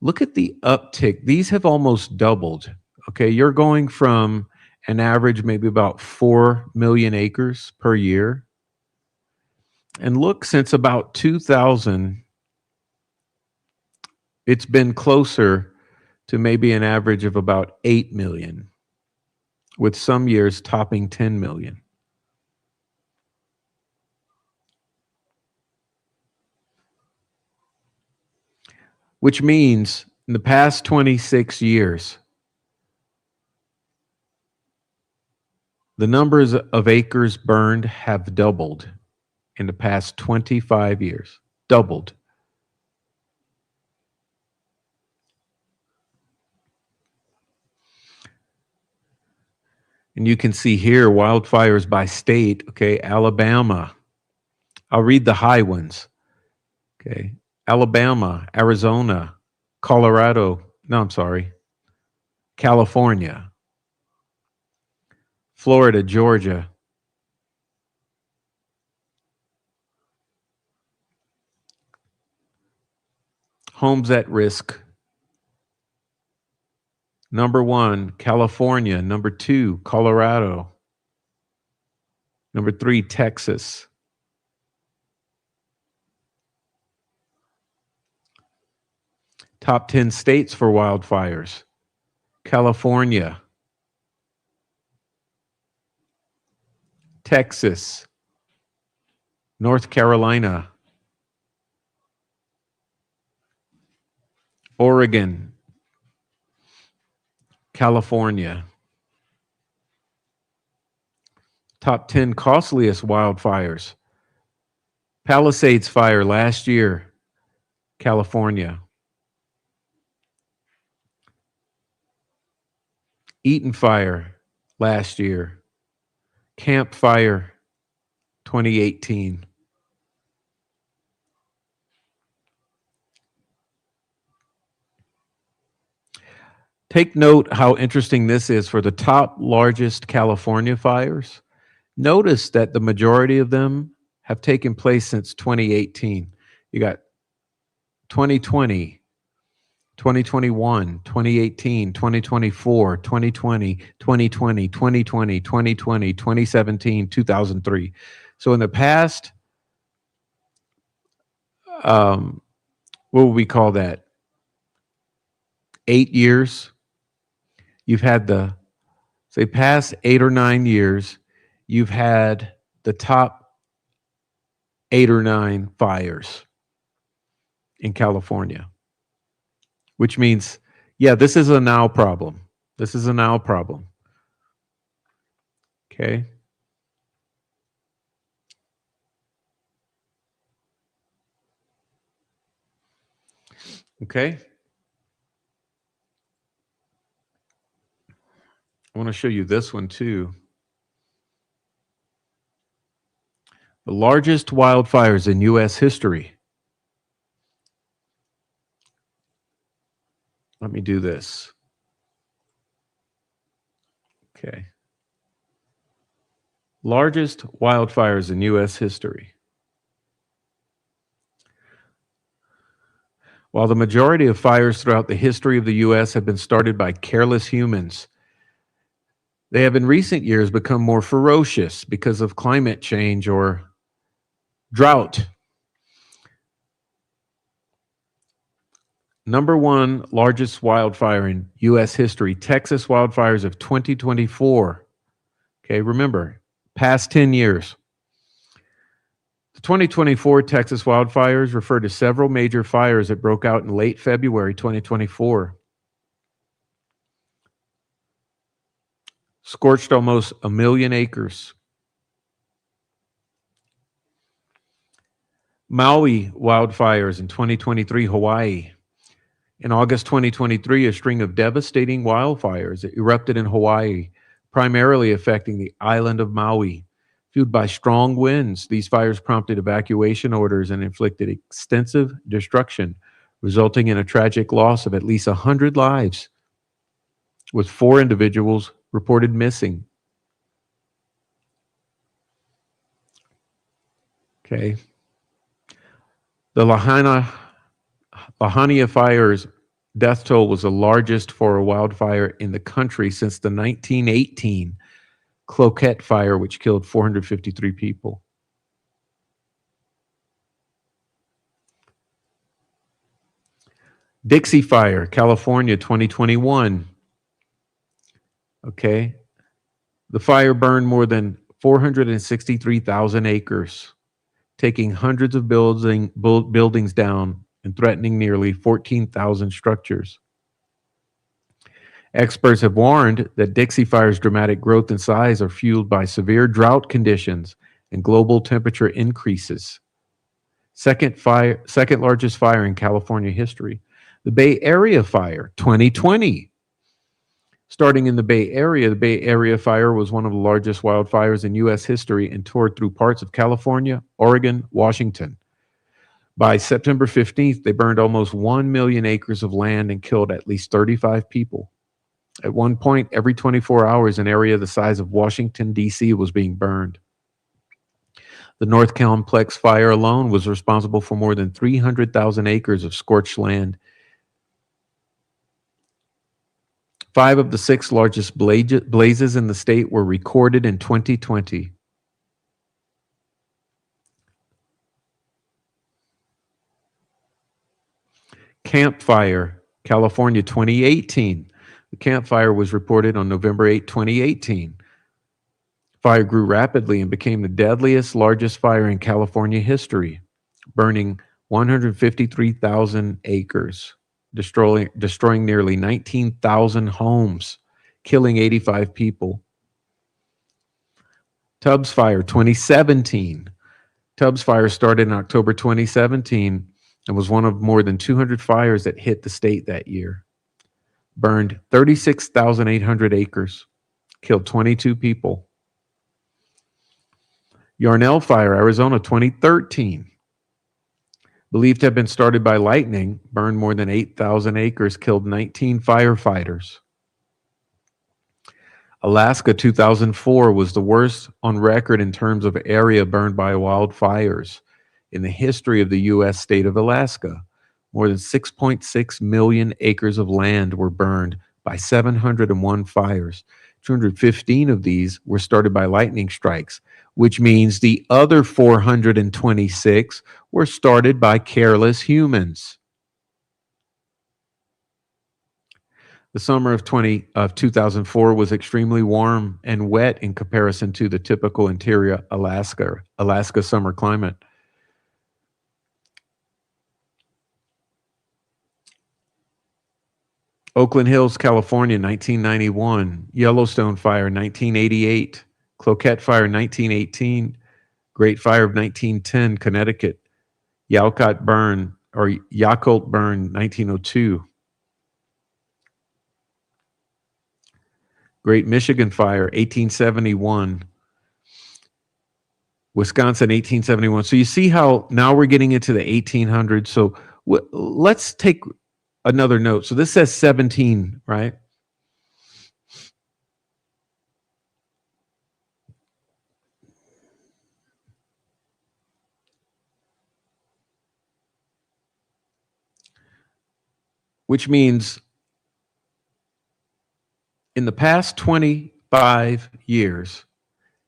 Look at the uptick. These have almost doubled, Okay, you're going from an average maybe about 4 million acres per year. And look, since about 2000, it's been closer to maybe an average of about 8 million, with some years topping 10 million. Which means in the past 26 years, the numbers of acres burned have doubled in the past 25 years. Doubled. And you can see here wildfires by state. Okay, Alabama. I'll read the high ones. Okay, Alabama, Arizona, Colorado. No, I'm sorry. California, Florida, Georgia. Homes at risk. Number 1, California. Number 2, Colorado. Number 3, Texas. Top 10 states for wildfires. California, Texas, North Carolina, Oregon, California. Top 10 costliest wildfires. Palisades fire last year, California. Eaton fire last year. Camp Fire 2018. Take note how interesting this is for the top largest California fires. Notice that the majority of them have taken place since 2018. You got 2020, 2021, 2018, 2024, 2020, 2020, 2020, 2020, 2017, 2003. So in the past, what would we call that? 8 years. You've had the, say, past 8 or 9 years, you've had the top 8 or 9 fires in California, which means, yeah, this is a now problem. This is a now problem. Okay. Okay. I want to show you this one too. The largest wildfires in U.S. history. Let me do this. Okay. Largest wildfires in U.S. history. While the majority of fires throughout the history of the U.S. have been started by careless humans, they have in recent years become more ferocious because of climate change or drought. Number 1 largest wildfire in U.S. history, Texas wildfires of 2024. Okay, remember, past 10 years. The 2024 Texas wildfires refer to several major fires that broke out in late February 2024. Scorched almost 1 million acres. Maui wildfires in 2023, Hawaii. In August 2023, a string of devastating wildfires erupted in Hawaii, primarily affecting the island of Maui. Fueled by strong winds, these fires prompted evacuation orders and inflicted extensive destruction, resulting in a tragic loss of at least 100 lives, with 4 individuals reported missing. Okay. The Lahaina fires death toll was the largest for a wildfire in the country since the 1918 Cloquet fire, which killed 453 people. Dixie Fire, California, 2021. Okay. The fire burned more than 463,000 acres, taking hundreds of buildings down and threatening nearly 14,000 structures. Experts have warned that Dixie Fire's dramatic growth in size are fueled by severe drought conditions and global temperature increases. Second largest fire in California history. The Bay Area Fire, 2020. Starting in the Bay Area fire was one of the largest wildfires in U.S. history and tore through parts of California, Oregon, Washington. By September 15th, they burned almost 1 million acres of land and killed at least 35 people. At one point, every 24 hours, an area the size of Washington, D.C. was being burned. The North Complex fire alone was responsible for more than 300,000 acres of scorched land. 5 of the 6 largest blazes in the state were recorded in 2020. Camp Fire, California, 2018. The Camp Fire was reported on November 8, 2018. Fire grew rapidly and became the deadliest, largest fire in California history, burning 153,000 acres, destroying nearly 19,000 homes, killing 85 people. Tubbs Fire, 2017. Tubbs Fire started in October 2017 and was one of more than 200 fires that hit the state that year. Burned 36,800 acres, killed 22 people. Yarnell Fire, Arizona, 2013. Believed to have been started by lightning, burned more than 8,000 acres, killed 19 firefighters. Alaska, 2004, was the worst on record in terms of area burned by wildfires in the history of the U.S. state of Alaska. More than 6.6 million acres of land were burned by 701 fires. 215 of these were started by lightning strikes, which means the other 426 were started by careless humans. The summer of 2004 was extremely warm and wet in comparison to the typical interior Alaska summer climate. Oakland Hills, California, 1991. Yellowstone Fire, 1988. Cloquet Fire, 1918. Great Fire of 1910, Connecticut. Yakult Burn, 1902. Great Michigan Fire, 1871. Wisconsin, 1871. So you see how now we're getting into the 1800s. So let's take another note. So this says 17, right? Which means in the past 25 years,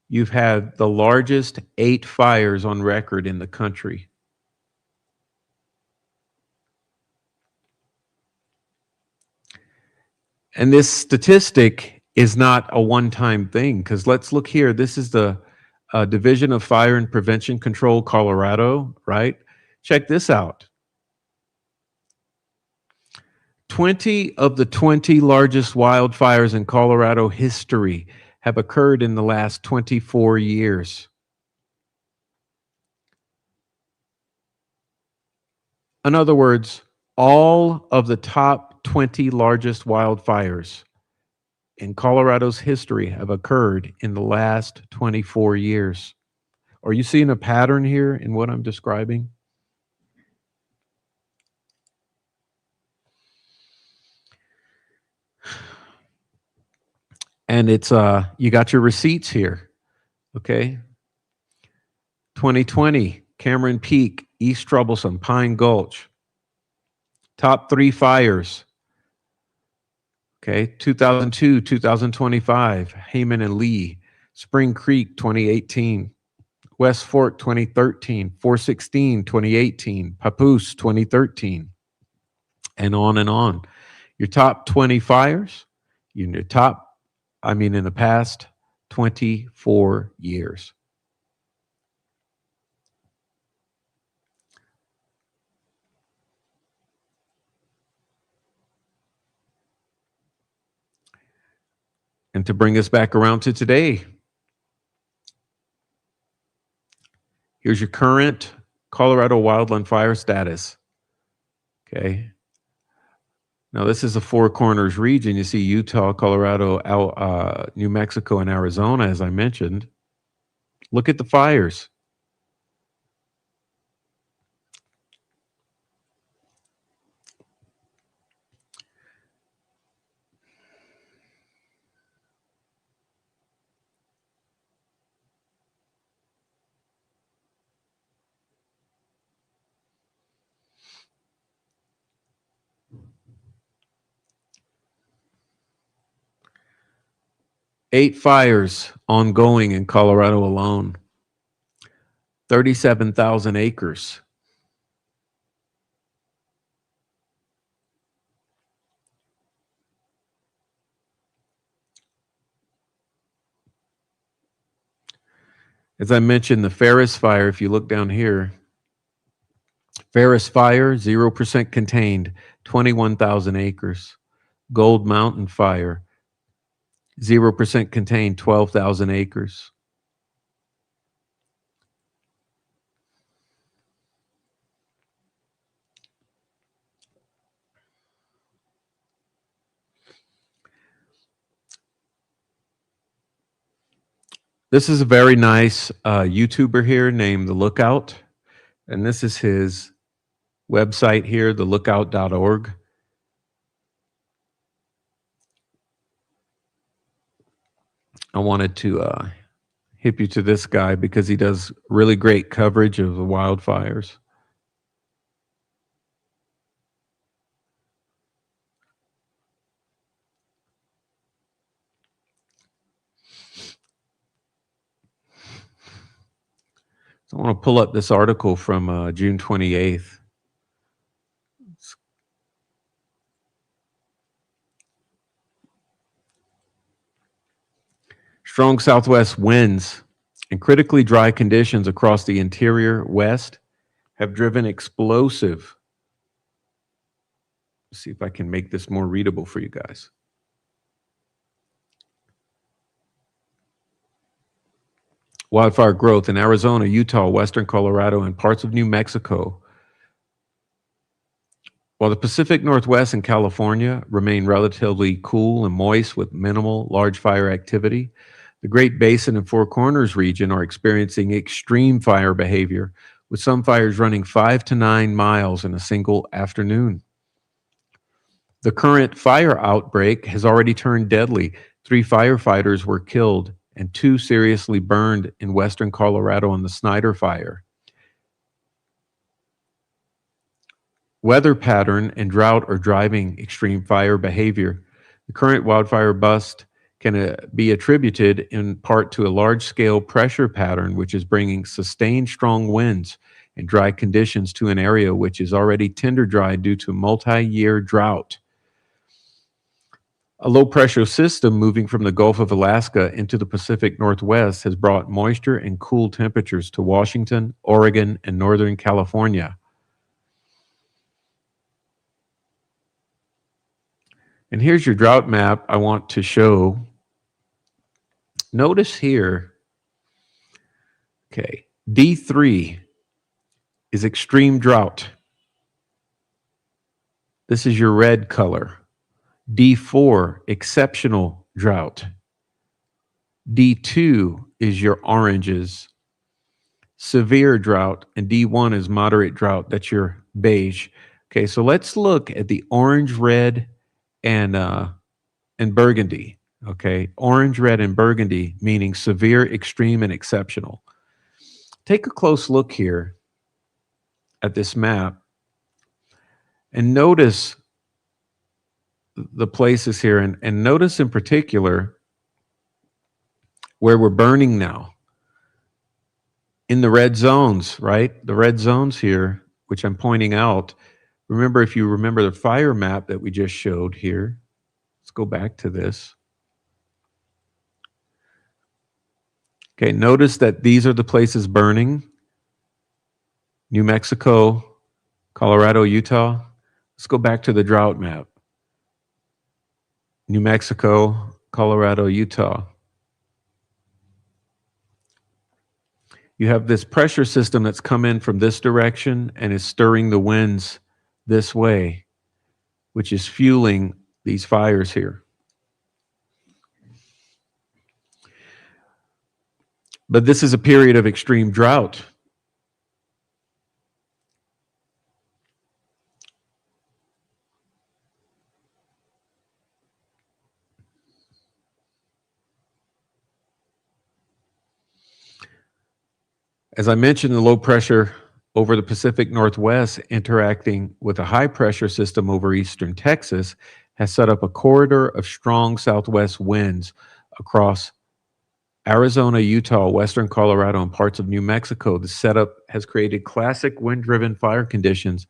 you've had the largest 8 fires on record in the country. And this statistic is not a one-time thing, because let's look here. This is the Division of Fire and Prevention Control, Colorado, right? Check this out. 20 of the 20 largest wildfires in Colorado history have occurred in the last 24 years. In other words, all of the top 20 largest wildfires in Colorado's history have occurred in the last 24 years. Are you seeing a pattern here in what I'm describing? And it's you got your receipts here, okay? 2020, Cameron Peak, East Troublesome, Pine Gulch. Top 3 fires. Okay, 2002, 2025, Heyman and Lee, Spring Creek 2018, West Fork 2013, 416 2018, Papoose 2013, and on and on. Your top 20 fires, in your top, in the past 24 years. And to bring us back around to today, here's your current Colorado wildland fire status. Okay. Now, this is a Four Corners region. You see Utah, Colorado, New Mexico, and Arizona, as I mentioned. Look at the fires. Eight fires ongoing in Colorado alone. 37,000 acres. As I mentioned, the Ferris fire, if you look down here, Ferris fire, 0% contained, 21,000 acres. Gold Mountain fire, 0% contained, 12,000 acres. This is a very nice YouTuber here named The Lookout, and this is his website here, thelookout.org. I wanted to hip you to this guy because he does really great coverage of the wildfires. So I want to pull up this article from June 28th. Strong southwest winds and critically dry conditions across the interior west have driven explosive. Let's see if I can make this more readable for you guys. Wildfire growth in Arizona, Utah, western Colorado, and parts of New Mexico. While the Pacific Northwest and California remain relatively cool and moist with minimal large fire activity, the Great Basin and Four Corners region are experiencing extreme fire behavior, with some fires running 5 to 9 miles in a single afternoon. The current fire outbreak has already turned deadly. 3 firefighters were killed and 2 seriously burned in western Colorado in the Snyder fire. Weather pattern and drought are driving extreme fire behavior. The current wildfire bust can be attributed in part to a large-scale pressure pattern, which is bringing sustained strong winds and dry conditions to an area which is already tinder dry due to multi-year drought. A low-pressure system moving from the Gulf of Alaska into the Pacific Northwest has brought moisture and cool temperatures to Washington, Oregon, and Northern California. And here's your drought map I want to show. Notice here, okay, D3 is extreme drought. This is your red color. D4, exceptional drought. D2 is your oranges, severe drought, and D1 is moderate drought. That's your beige. Okay, so let's look at the orange, red, and burgundy. Okay, orange, red, and burgundy, meaning severe, extreme, and exceptional. Take a close look here at this map and notice the places here, and notice in particular where we're burning now in the red zones, right? The red zones here, which I'm pointing out. Remember, if you remember the fire map that we just showed here, let's go back to this. Okay, notice that these are the places burning. New Mexico, Colorado, Utah. Let's go back to the drought map. New Mexico, Colorado, Utah. You have this pressure system that's come in from this direction and is stirring the winds this way, which is fueling these fires here. But this is a period of extreme drought. As I mentioned, the low pressure over the Pacific Northwest interacting with a high pressure system over eastern Texas has set up a corridor of strong southwest winds across Arizona, Utah, western Colorado, and parts of New Mexico. The setup has created classic wind-driven fire conditions.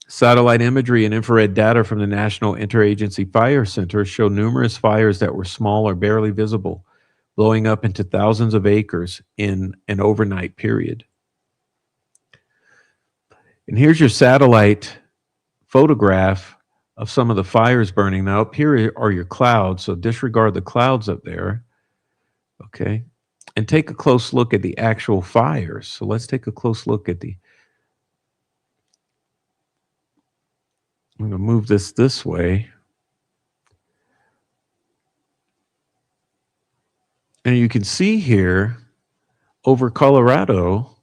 Satellite imagery and infrared data from the National Interagency Fire Center show numerous fires that were small or barely visible, blowing up into thousands of acres in an overnight period. And here's your satellite photograph of some of the fires burning. Now, up here are your clouds, so disregard the clouds up there. Okay, and take a close look at the actual fires. So let's take a close look at the, I'm going to move this way. And you can see here over Colorado,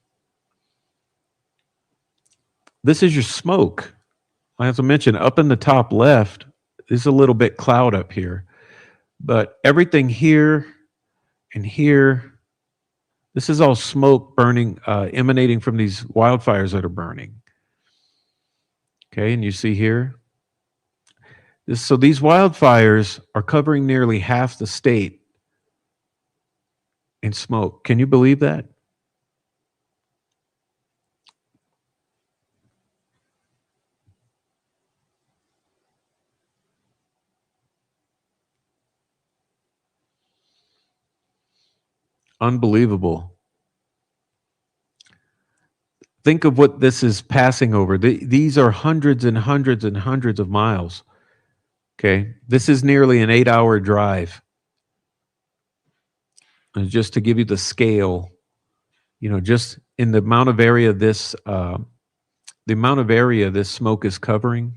this is your smoke. As I mentioned, up in the top left, there's a little bit cloud up here. But everything here and here, this is all smoke burning, emanating from these wildfires that are burning. Okay, and you see here. So these wildfires are covering nearly half the state in smoke. Can you believe that? Unbelievable. Think of what this is passing over. These are hundreds and hundreds and hundreds of miles. Okay, this is nearly an 8-hour drive. And just to give you the scale, you know, just in the amount of area this, smoke is covering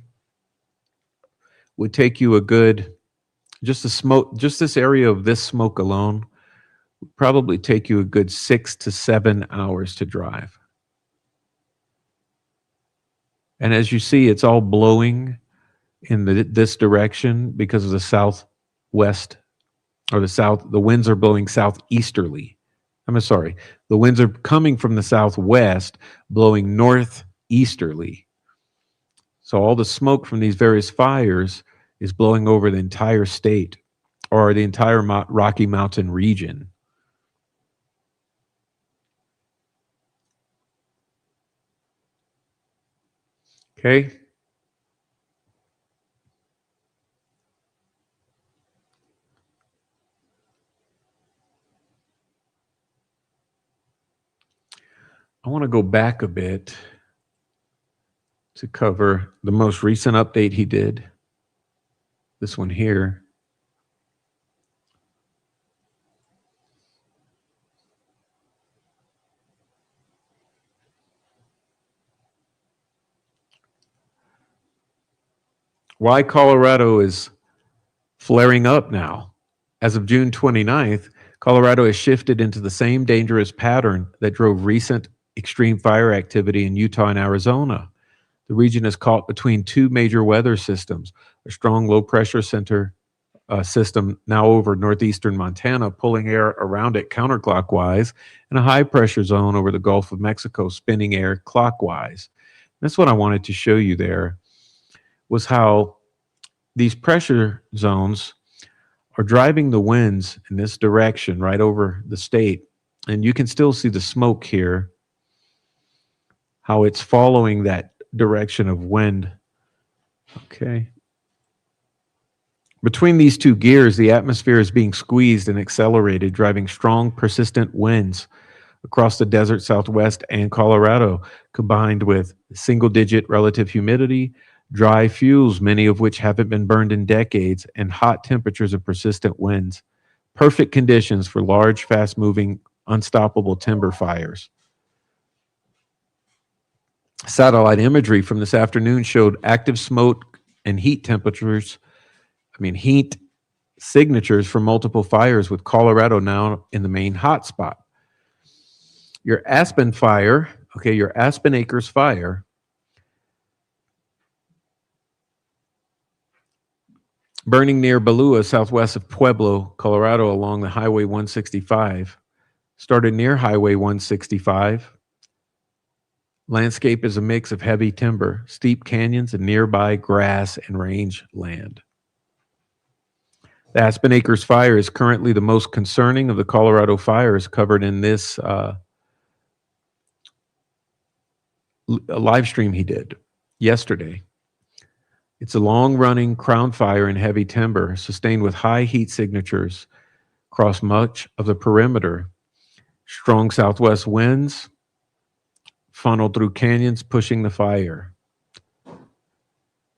would take you a good, just this area of this smoke alone would probably take you a good 6 to 7 hours to drive. And as you see, it's all blowing in this direction because of the southwest or the winds are blowing southeasterly. I'm sorry, the winds are coming from the southwest, blowing northeasterly. So all the smoke from these various fires is blowing over the entire state or the entire Rocky Mountain region. Okay. I want to go back a bit to cover the most recent update he did. This one here. Why Colorado is flaring up now. As of June 29th, Colorado has shifted into the same dangerous pattern that drove recent extreme fire activity in Utah and Arizona. The region is caught between two major weather systems, a strong low pressure center system now over northeastern Montana, pulling air around it counterclockwise, and a high pressure zone over the Gulf of Mexico, spinning air clockwise. That's what I wanted to show you there, was how these pressure zones are driving the winds in this direction right over the state. And you can still see the smoke here, how it's following that direction of wind. Okay. Between these two gears, the atmosphere is being squeezed and accelerated, driving strong, persistent winds across the desert Southwest and Colorado, combined with single-digit relative humidity, dry fuels, many of which haven't been burned in decades, and hot temperatures and persistent winds. Perfect conditions for large, fast-moving, unstoppable timber fires. Satellite imagery from this afternoon showed active smoke and heat signatures for multiple fires, with Colorado now in the main hotspot. Your Aspen fire, your Aspen Acres fire, burning near Balua, southwest of Pueblo, Colorado, along the Highway 165, started near Highway 165. Landscape is a mix of heavy timber, steep canyons, and nearby grass and range land. The Aspen Acres fire is currently the most concerning of the Colorado fires covered in this live stream he did yesterday. It's a long-running crown fire in heavy timber, sustained with high heat signatures across much of the perimeter. Strong southwest winds funneled through canyons, pushing the fire.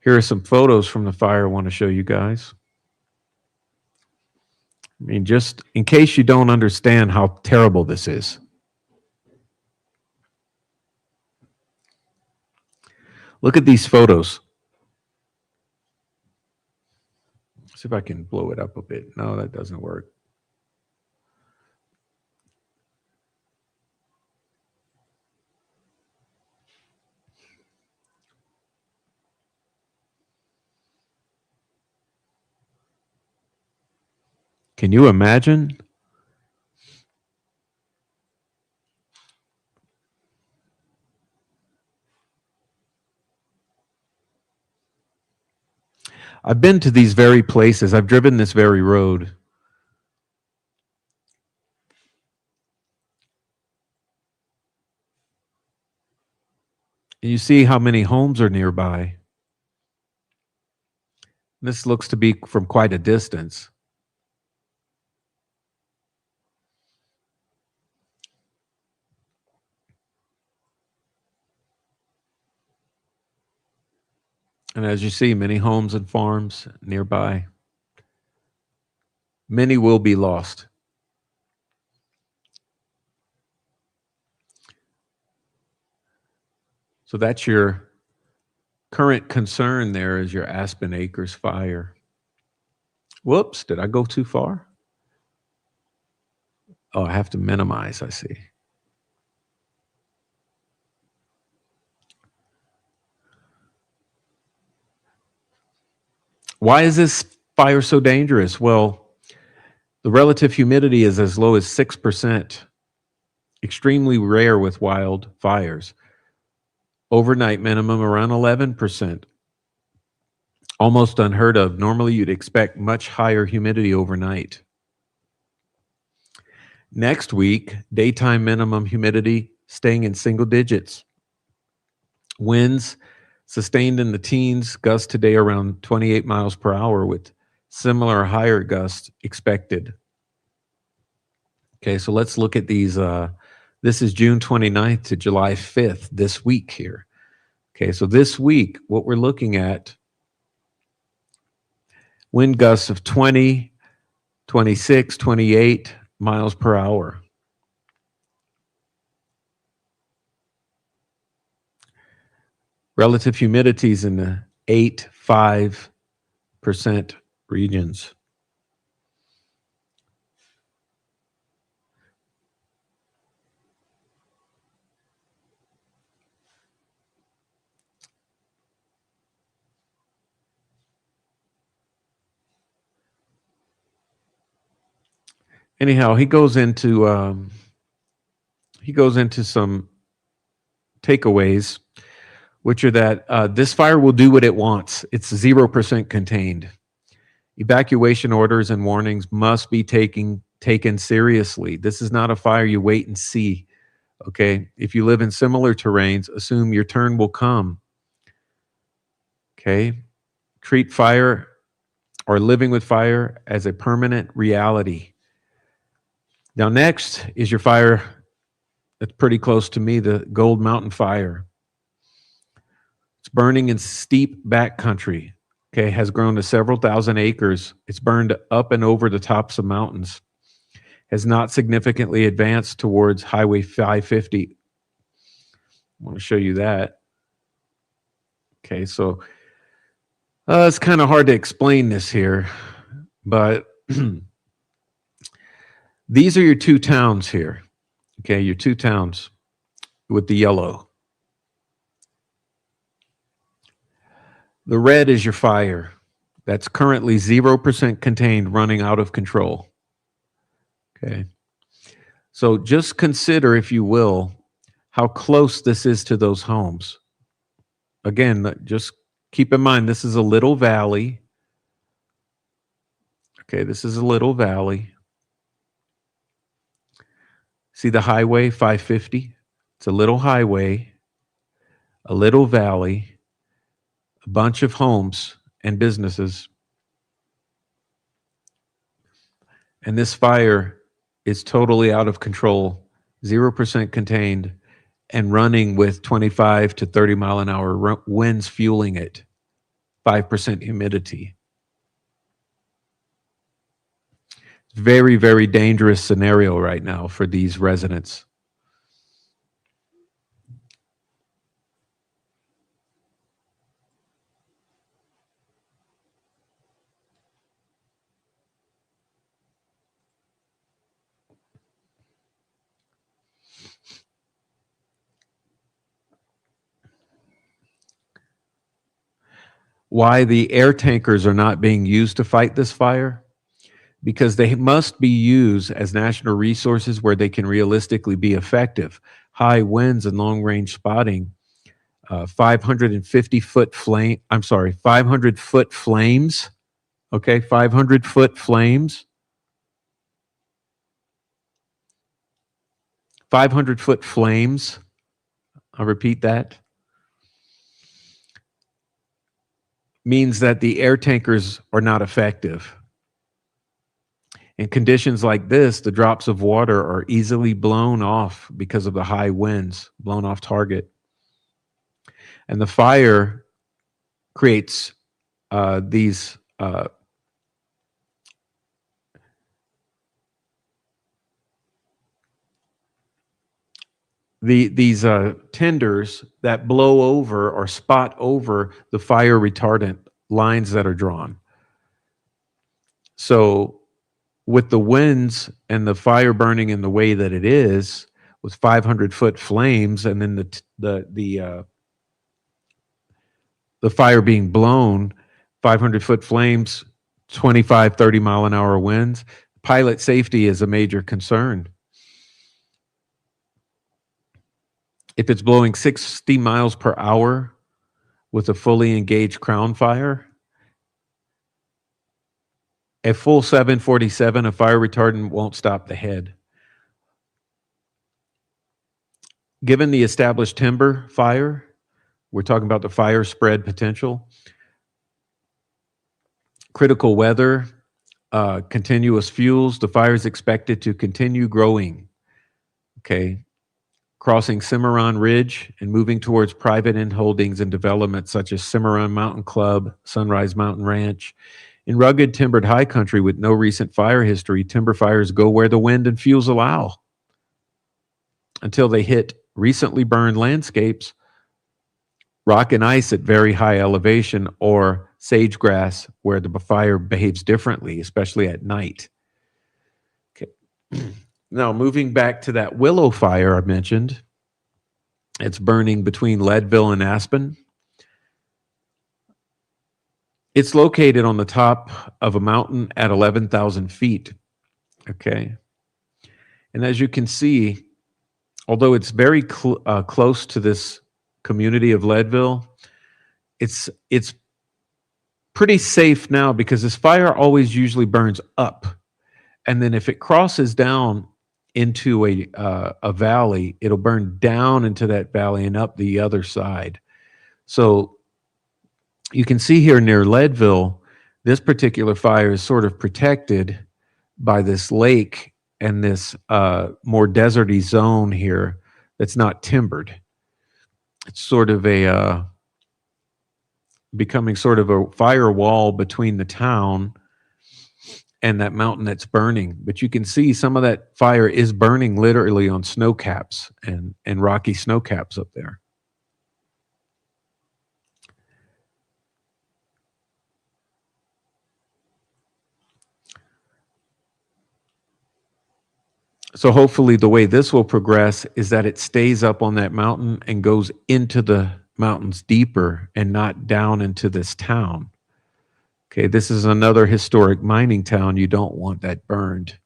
Here are some photos from the fire I want to show you guys. I mean, just in case you don't understand how terrible this is. Look at these photos. See if I can blow it up a bit. No, that doesn't work. Can you imagine? I've been to these very places. I've driven this very road. And you see how many homes are nearby. This looks to be from quite a distance. And as you see, many homes and farms nearby. Many will be lost. So that's your current concern there, is your Aspen Acres fire. Whoops, did I go too far? Oh, I have to minimize, I see. Why is this fire so dangerous? Well, the relative humidity is as low as 6%, extremely rare with wildfires. Overnight minimum around 11%, almost unheard of. Normally you'd expect much higher humidity overnight. Next week, daytime minimum humidity staying in single digits. Winds sustained in the teens, gusts today around 28 miles per hour with similar higher gusts expected. Okay, so let's look at these. This is June 29th to July 5th, this week here. Okay, so this week, what we're looking at, wind gusts of 20, 26, 28 miles per hour. Relative humidities in the 8-5% regions. Anyhow, he goes into some takeaways which are that this fire will do what it wants. It's 0% contained. Evacuation orders and warnings must be taken seriously. This is not a fire you wait and see. Okay. If you live in similar terrains, assume your turn will come. Okay. Treat fire or living with fire as a permanent reality. Now, next is your fire that's pretty close to me, the Gold Mountain Fire. It's burning in steep backcountry. Okay. Has grown to several thousand acres. It's burned up and over the tops of mountains. Has not significantly advanced towards Highway 550. I want to show you that. Okay, so it's kind of hard to explain this here, but these are your two towns here. Okay, your two towns with the yellow. The red is your fire. That's currently 0% contained, running out of control. Okay. So just consider, if you will, how close this is to those homes. Again, just keep in mind, this is a little valley. Okay, this is a little valley. See the highway 550? It's a little highway, a little valley, a bunch of homes and businesses. And this fire is totally out of control, 0% contained, and running with 25 to 30 mile an hour winds fueling it, 5% humidity. Very, very dangerous scenario right now for these residents. Why the air tankers are not being used to fight this fire? Because they must be used as national resources where they can realistically be effective. High winds and long-range spotting, 500-foot flames. Okay, 500-foot flames. 500-foot flames. I'll repeat that. Means that the air tankers are not effective. In conditions like this, the drops of water are easily blown off because of the high winds, blown off target. And the fire creates these tenders that blow over or spot over the fire retardant lines that are drawn. So with the winds and the fire burning in the way that it is, with 500-foot flames, and then the fire being blown, 500-foot flames, 25, 30 mile an hour winds, pilot safety is a major concern. If it's blowing 60 miles per hour with a fully engaged crown fire, at full 747, a fire retardant won't stop the head. Given the established timber fire, we're talking about the fire spread potential, critical weather, continuous fuels, the fire is expected to continue growing, okay? Crossing Cimarron Ridge and moving towards private inholdings and development such as Cimarron Mountain Club, Sunrise Mountain Ranch. In rugged timbered high country with no recent fire history, timber fires go where the wind and fuels allow until they hit recently burned landscapes, rock and ice at very high elevation, or sage grass where the fire behaves differently, especially at night. Okay. Now, moving back to that willow fire I mentioned, it's burning between Leadville and Aspen. It's located on the top of a mountain at 11,000 feet, okay? And as you can see, although it's very close to this community of Leadville. It's pretty safe now because this fire always usually burns up, and then if it crosses down into a valley, it'll burn down into that valley and up the other side. So you can see here near Leadville, this particular fire is sort of protected by this lake and this more deserty zone here that's not timbered. It's sort of a becoming sort of a firewall between the town and that mountain that's burning. But you can see some of that fire is burning literally on snow caps and rocky snow caps up there. So hopefully the way this will progress is that it stays up on that mountain and goes into the mountains deeper and not down into this town. Okay, this is another historic mining town. You don't want that burned.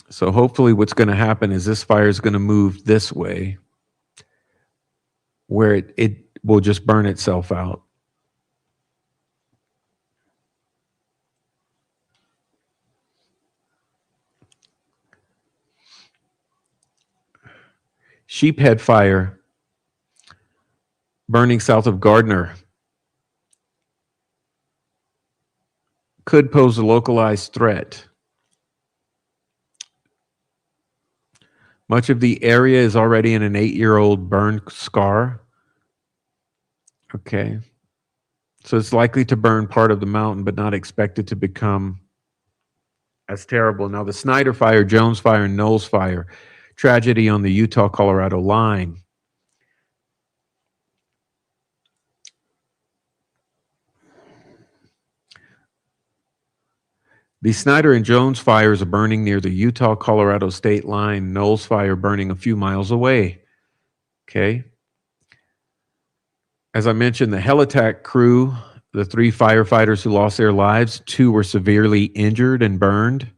So hopefully what's going to happen is this fire is going to move this way where it will just burn itself out. Sheephead fire burning south of Gardner could pose a localized threat. Much of the area is already in an 8-year-old burn scar. Okay. So it's likely to burn part of the mountain, but not expected to become as terrible. Now, the Snyder fire, Jones fire, and Knowles fire, tragedy on the Utah-Colorado line. The Snyder and Jones fires are burning near the Utah-Colorado state line. Knowles fire burning a few miles away. Okay. As I mentioned, the Helitack crew, the 3 firefighters who lost their lives, 2 were severely injured and burned.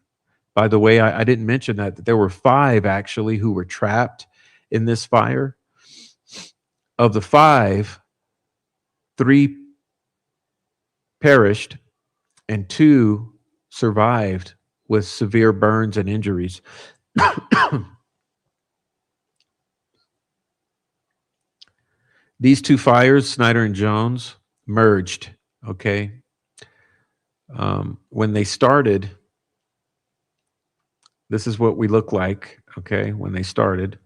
By the way, I didn't mention that there were 5 actually who were trapped in this fire. Of the 5, 3 perished and 2 survived with severe burns and injuries. These 2 fires, Snyder and Jones, merged, okay? When they started, this is what we look like, okay, when they started.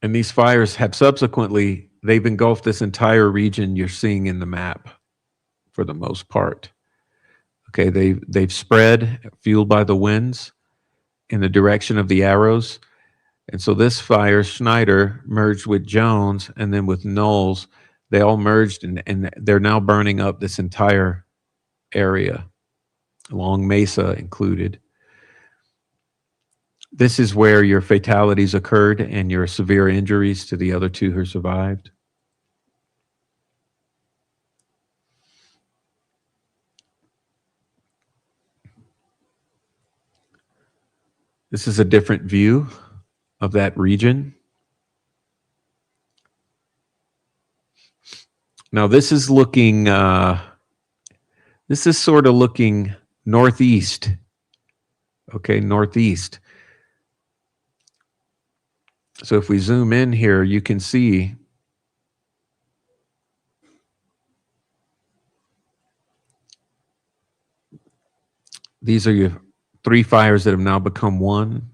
And these fires have subsequently, they've engulfed this entire region you're seeing in the map for the most part. Okay, they've spread, fueled by the winds, in the direction of the arrows. And so this fire, Snyder, merged with Jones and then with Knowles. They all merged and they're now burning up this entire area, along Mesa included. This is where your fatalities occurred and your severe injuries to the other 2 who survived. This is a different view of that region. Now this is looking, this is sort of looking northeast. Okay, northeast. So if we zoom in here, you can see these are your 3 fires that have now become 1.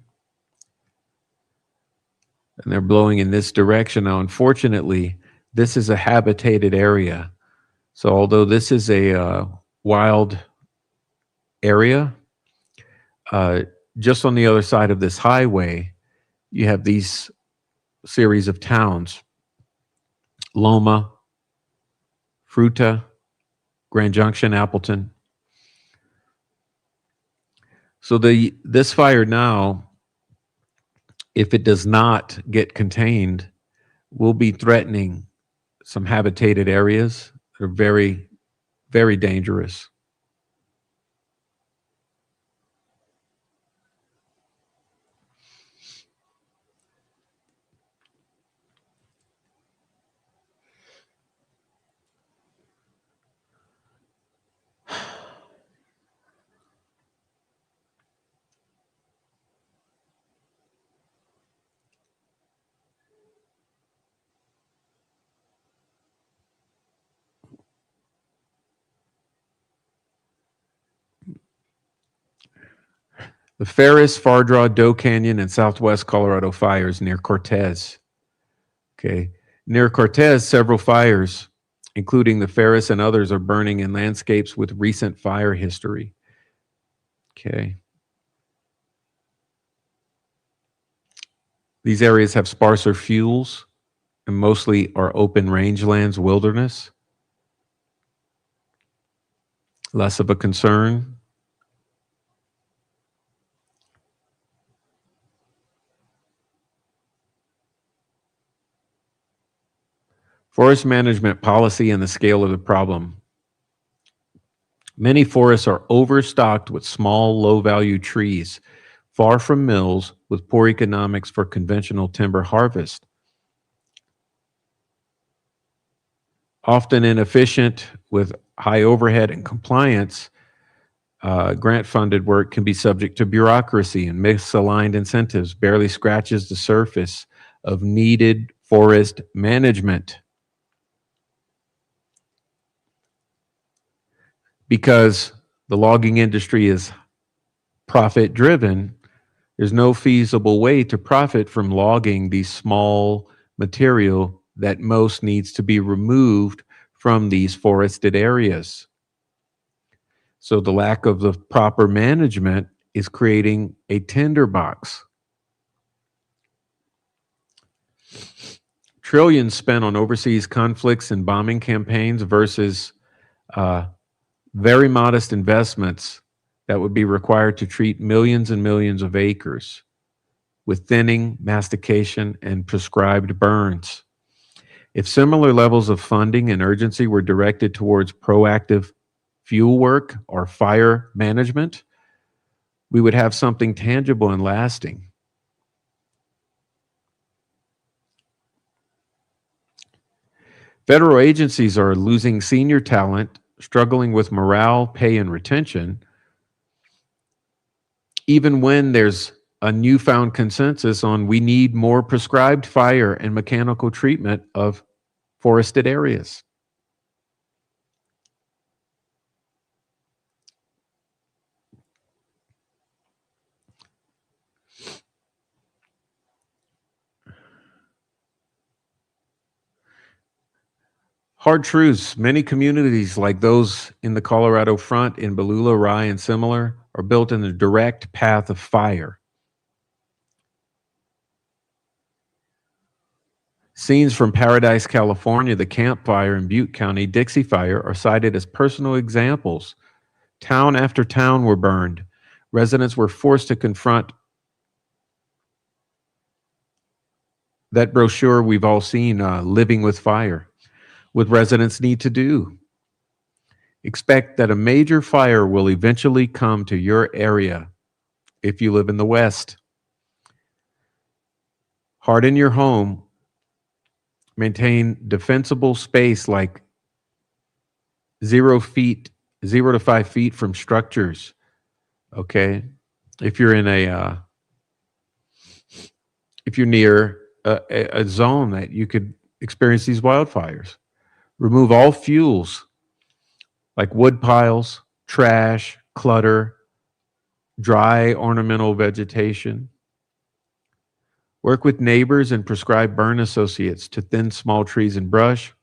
And they're blowing in this direction. Now, unfortunately, this is a habitated area. So although this is a wild area, just on the other side of this highway, you have these series of towns: Loma, Fruta, Grand Junction, Appleton. So this fire now, if it does not get contained, will be threatening some habitated areas that are very, very dangerous. The Ferris, Far Draw, Doe Canyon, and Southwest Colorado fires near Cortez. Okay. Near Cortez, several fires, including the Ferris and others, are burning in landscapes with recent fire history. Okay. These areas have sparser fuels and mostly are open rangelands, wilderness. Less of a concern. Forest management policy and the scale of the problem. Many forests are overstocked with small, low-value trees, far from mills, with poor economics for conventional timber harvest. Often inefficient with high overhead and compliance, grant-funded work can be subject to bureaucracy and misaligned incentives, barely scratches the surface of needed forest management. Because the logging industry is profit-driven, there's no feasible way to profit from logging these small material that most needs to be removed from these forested areas. So the lack of the proper management is creating a tinderbox. Trillions spent on overseas conflicts and bombing campaigns versus very modest investments that would be required to treat millions and millions of acres with thinning, mastication, and prescribed burns. If similar levels of funding and urgency were directed towards proactive fuel work or fire management, we would have something tangible and lasting. Federal agencies are losing senior talent, struggling with morale, pay, and retention, even when there's a newfound consensus on we need more prescribed fire and mechanical treatment of forested areas. Hard truths. Many communities like those in the Colorado front, in Balula, Rye, and similar, are built in the direct path of fire. Scenes from Paradise, California, the Camp Fire in Butte County, Dixie Fire are cited as personal examples. Town after town were burned. Residents were forced to confront that brochure we've all seen, Living with Fire. What residents need to do. Expect that a major fire will eventually come to your area if you live in the West. Harden your home. Maintain defensible space like 0 to 5 feet from structures. Okay. If you're in if you're near a zone that you could experience these wildfires. Remove all fuels like wood piles, trash, clutter, dry ornamental vegetation. Work with neighbors and prescribe burn associates to thin small trees and brush.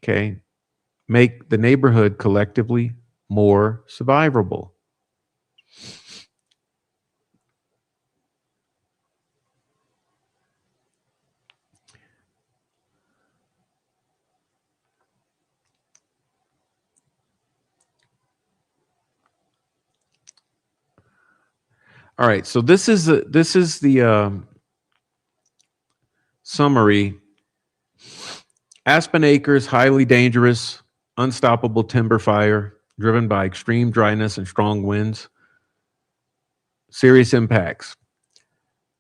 Okay. Make the neighborhood collectively more survivable. All right, so this is the summary. Aspen Acres, highly dangerous, unstoppable timber fire driven by extreme dryness and strong winds. Serious impacts.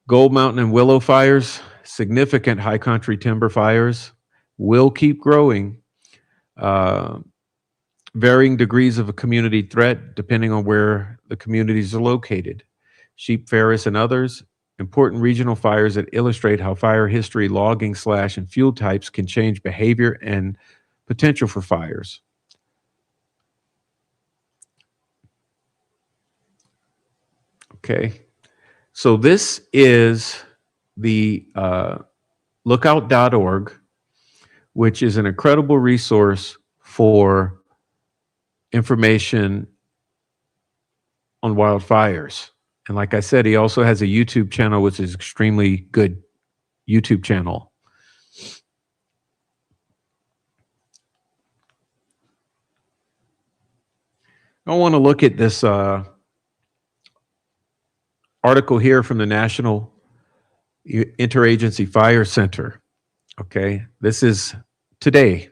Gold Mountain and Willow fires, significant high country timber fires, will keep growing. Varying degrees of a community threat depending on where the communities are located. Sheep, Ferris, and others, important regional fires that illustrate how fire history, logging, and fuel types can change behavior and potential for fires. Okay. So this is the lookout.org, which is an incredible resource for information on wildfires. And like I said, he also has a YouTube channel, which is extremely good YouTube channel. I want to look at this article here from the National Interagency Fire Center. Okay, this is today,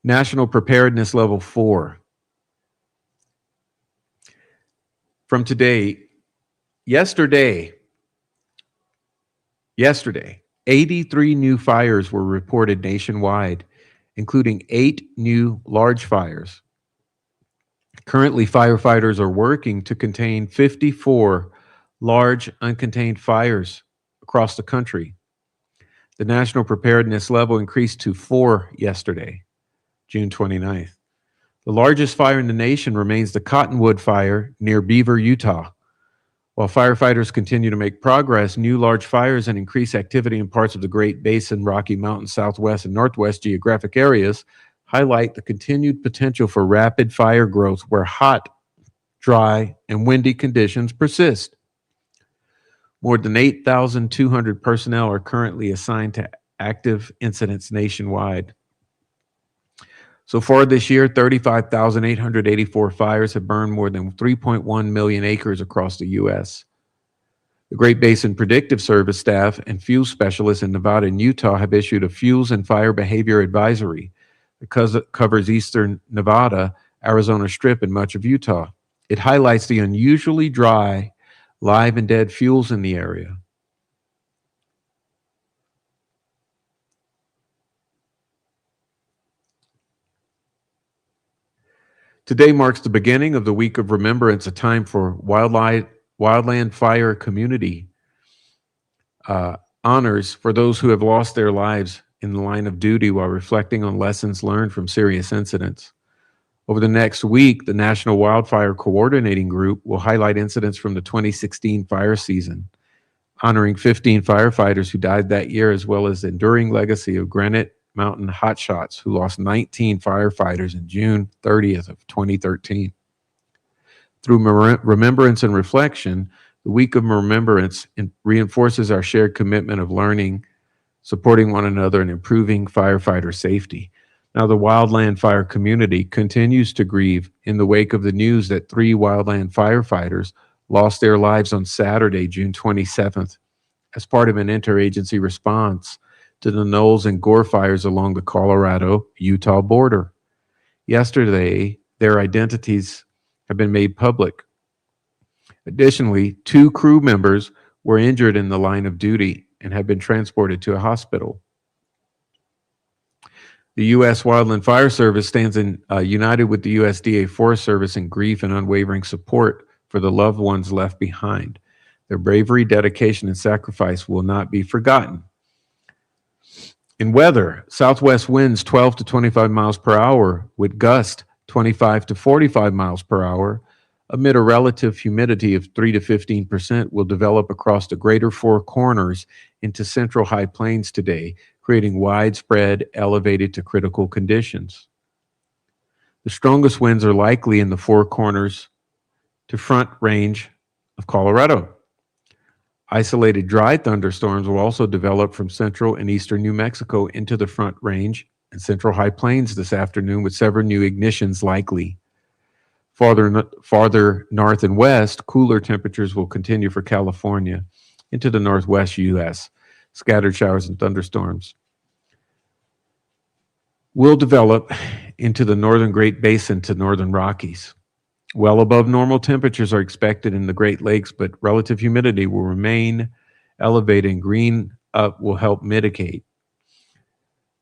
National Preparedness Level 4. From today, yesterday, 83 new fires were reported nationwide, including 8 new large fires. Currently, firefighters are working to contain 54 large uncontained fires across the country. The national preparedness level increased to 4 yesterday, June 29th. The largest fire in the nation remains the Cottonwood Fire near Beaver, Utah. While firefighters continue to make progress, new large fires and increased activity in parts of the Great Basin, Rocky Mountain, Southwest, and Northwest geographic areas highlight the continued potential for rapid fire growth where hot, dry, and windy conditions persist. More than 8,200 personnel are currently assigned to active incidents nationwide. So far this year, 35,884 fires have burned more than 3.1 million acres across the U.S. The Great Basin Predictive Service staff and fuel specialists in Nevada and Utah have issued a fuels and fire behavior advisory that covers eastern Nevada, Arizona Strip, and much of Utah. It highlights the unusually dry, live and dead fuels in the area. Today marks the beginning of the Week of Remembrance, a time for wildland fire community honors for those who have lost their lives in the line of duty while reflecting on lessons learned from serious incidents. Over the next week, the National Wildfire Coordinating Group will highlight incidents from the 2016 fire season, honoring 15 firefighters who died that year, as well as the enduring legacy of Granite Mountain Hotshots, who lost 19 firefighters in June 30th of 2013. Through remembrance and reflection, the Week of Remembrance reinforces our shared commitment of learning, supporting one another, and improving firefighter safety. Now, the wildland fire community continues to grieve in the wake of the news that 3 wildland firefighters lost their lives on Saturday, June 27th, as part of an interagency response to the Knowles and Gore fires along the Colorado-Utah border. Yesterday, their identities have been made public. Additionally, 2 crew members were injured in the line of duty and have been transported to a hospital. The U.S. Wildland Fire Service stands united with the USDA Forest Service in grief and unwavering support for the loved ones left behind. Their bravery, dedication, and sacrifice will not be forgotten. In weather, southwest winds 12 to 25 miles per hour with gust 25 to 45 miles per hour amid a relative humidity of 3 to 15% will develop across the greater Four Corners into central high plains today, creating widespread elevated to critical conditions. The strongest winds are likely in the Four Corners to Front Range of Colorado. Isolated dry thunderstorms will also develop from central and eastern New Mexico into the Front Range and central high plains this afternoon, with several new ignitions likely. Farther north and west, cooler temperatures will continue for California into the northwest U.S. Scattered showers and thunderstorms will develop into the northern Great Basin to northern Rockies. Well above normal temperatures are expected in the Great Lakes, but relative humidity will remain elevated, and green up will help mitigate.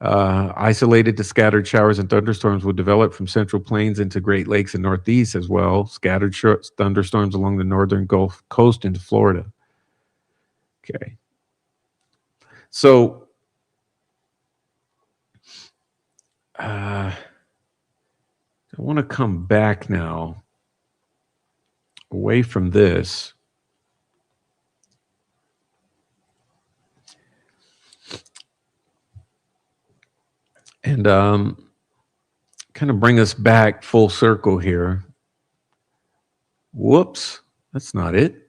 Isolated to scattered showers and thunderstorms will develop from central plains into Great Lakes and Northeast as well. Scattered thunderstorms along the northern Gulf Coast into Florida. Okay. So, I want to come back now away from this And kind of bring us back full circle here. Whoops, that's not it.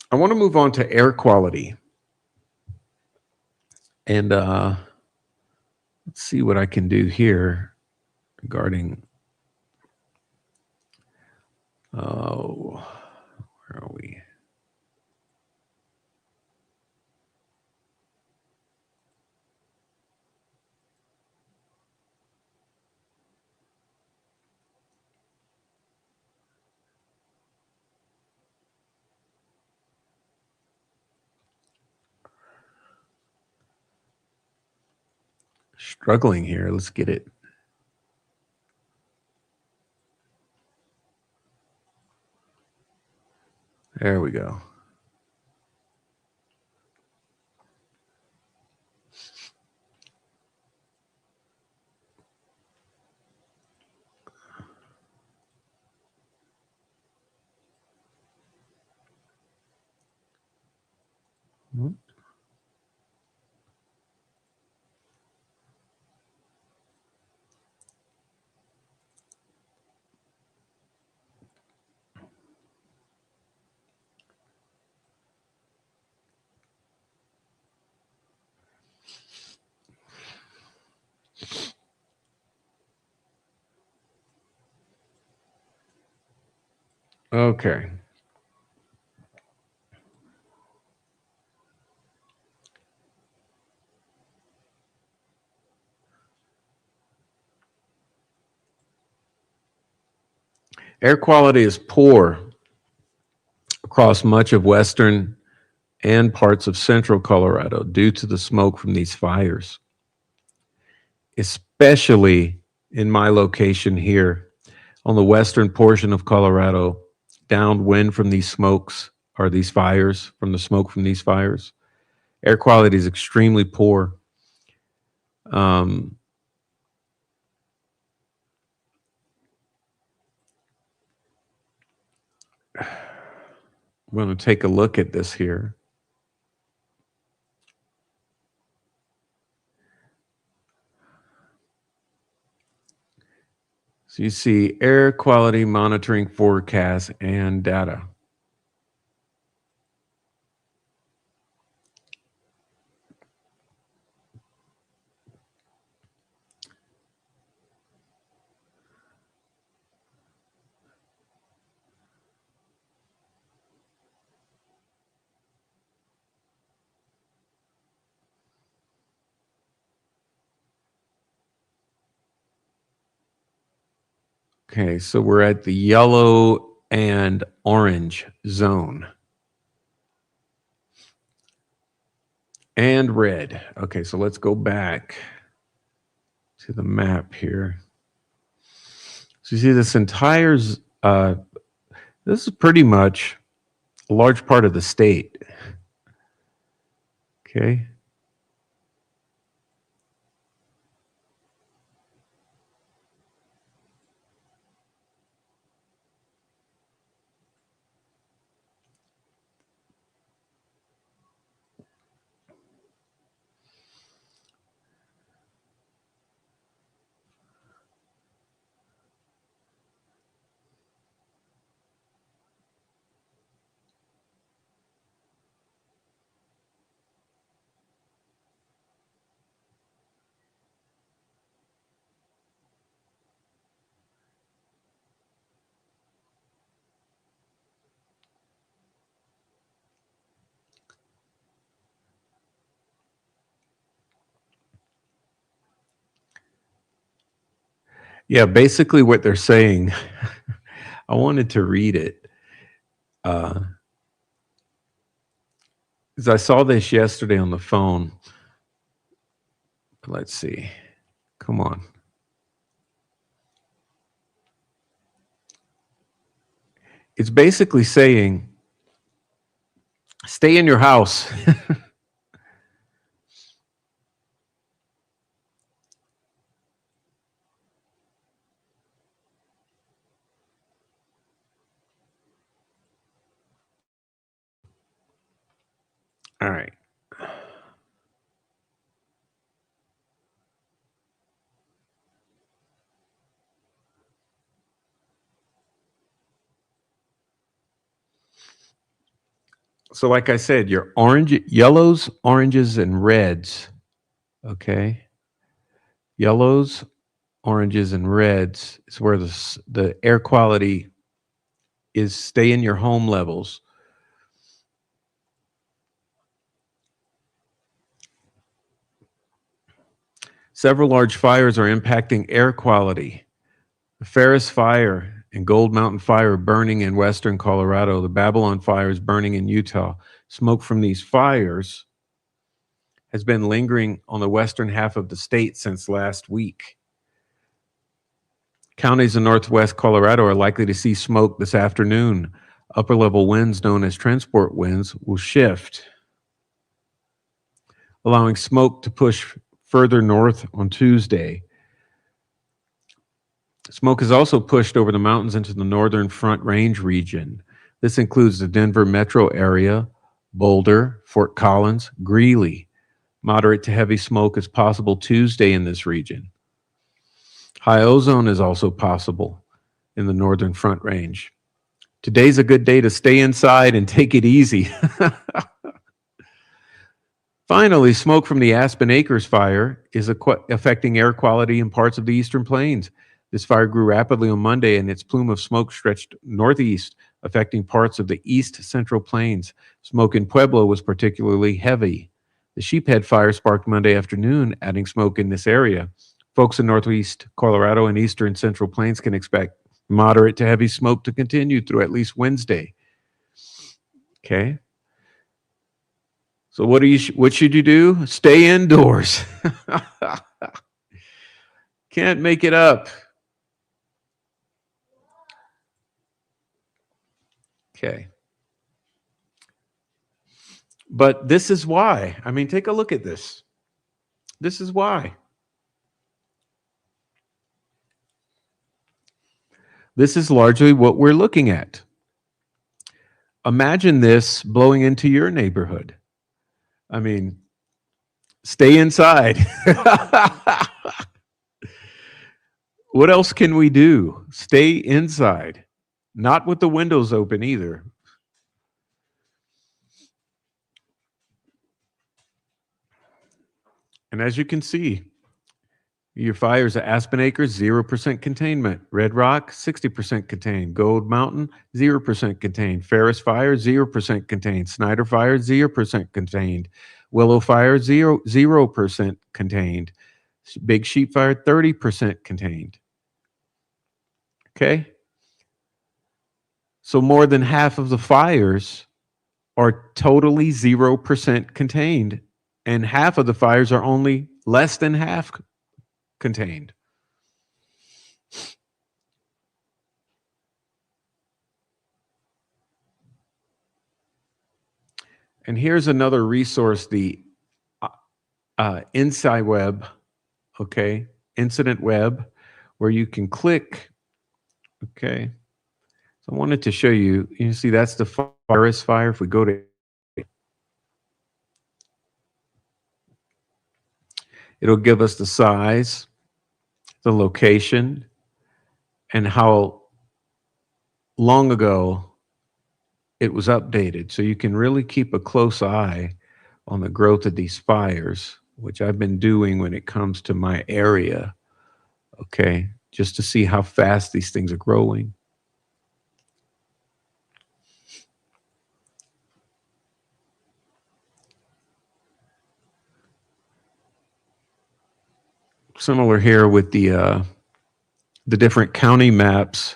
I want to move on to air quality. And let's see what I can do here regarding, oh, where are we? Struggling here. Let's get it. There we go. Okay. Air quality is poor across much of western and parts of central Colorado due to the smoke from these fires, especially in my location here on the western portion of Colorado, downwind from these smokes or these fires, from the smoke from these fires. Air quality is extremely poor. Um, we're going to take a look at this here. So you see air quality monitoring forecast and data. Okay, so we're at the yellow and orange zone. And red. Okay, so let's go back to the map here. So you see this entire, this is pretty much a large part of the state. Okay. Yeah, basically what they're saying, I wanted to read it. Because I saw this yesterday on the phone. Let's see. Come on. It's basically saying Stay in your house. All right. So like I said, your yellows, oranges, and reds, okay? Yellows, oranges, and reds is where the air quality is stay in your home levels. Several large fires are impacting air quality. The Ferris Fire and Gold Mountain Fire burning in western Colorado. The Babylon Fire is burning in Utah. Smoke from these fires has been lingering on the western half of the state since last week. Counties in northwest Colorado are likely to see smoke this afternoon. Upper level winds known as transport winds will shift, allowing smoke to push further north on Tuesday. Smoke is also pushed over the mountains into the northern Front Range region. This includes the Denver metro area, Boulder, Fort Collins, Greeley. Moderate to heavy smoke is possible Tuesday in this region. High ozone is also possible in the northern Front Range. Today's a good day to stay inside and take it easy. Finally, smoke from the Aspen Acres fire is affecting air quality in parts of the Eastern Plains. This fire grew rapidly on Monday, and its plume of smoke stretched northeast, affecting parts of the East Central Plains. Smoke in Pueblo was particularly heavy. The Sheephead fire sparked Monday afternoon, adding smoke in this area. Folks in northeast Colorado and eastern Central Plains can expect moderate to heavy smoke to continue through at least Wednesday. Okay. So what should you do? Stay indoors. Can't make it up. Okay. But this is why. I mean, take a look at this. This is why. This is largely what we're looking at. Imagine this blowing into your neighborhood. I mean, stay inside. What else can we do? Stay inside. Not with the windows open either. And as you can see, your fires at Aspen Acres, 0% containment. Red Rock, 60% contained. Gold Mountain, 0% contained. Ferris Fire, 0% contained. Snyder Fire, 0% contained. Willow Fire, 0% contained. Big Sheep Fire, 30% contained. Okay? So more than half of the fires are totally 0% contained, and half of the fires are only less than half contained. And here's another resource, the Inside Web, okay, Incident Web, where you can click, okay. So I wanted to show you, you see that's the Ferris fire. If we go to, it'll give us the size, the location, and how long ago it was updated. So you can really keep a close eye on the growth of these fires, which I've been doing when it comes to my area, okay, just to see how fast these things are growing. Similar here with the different county maps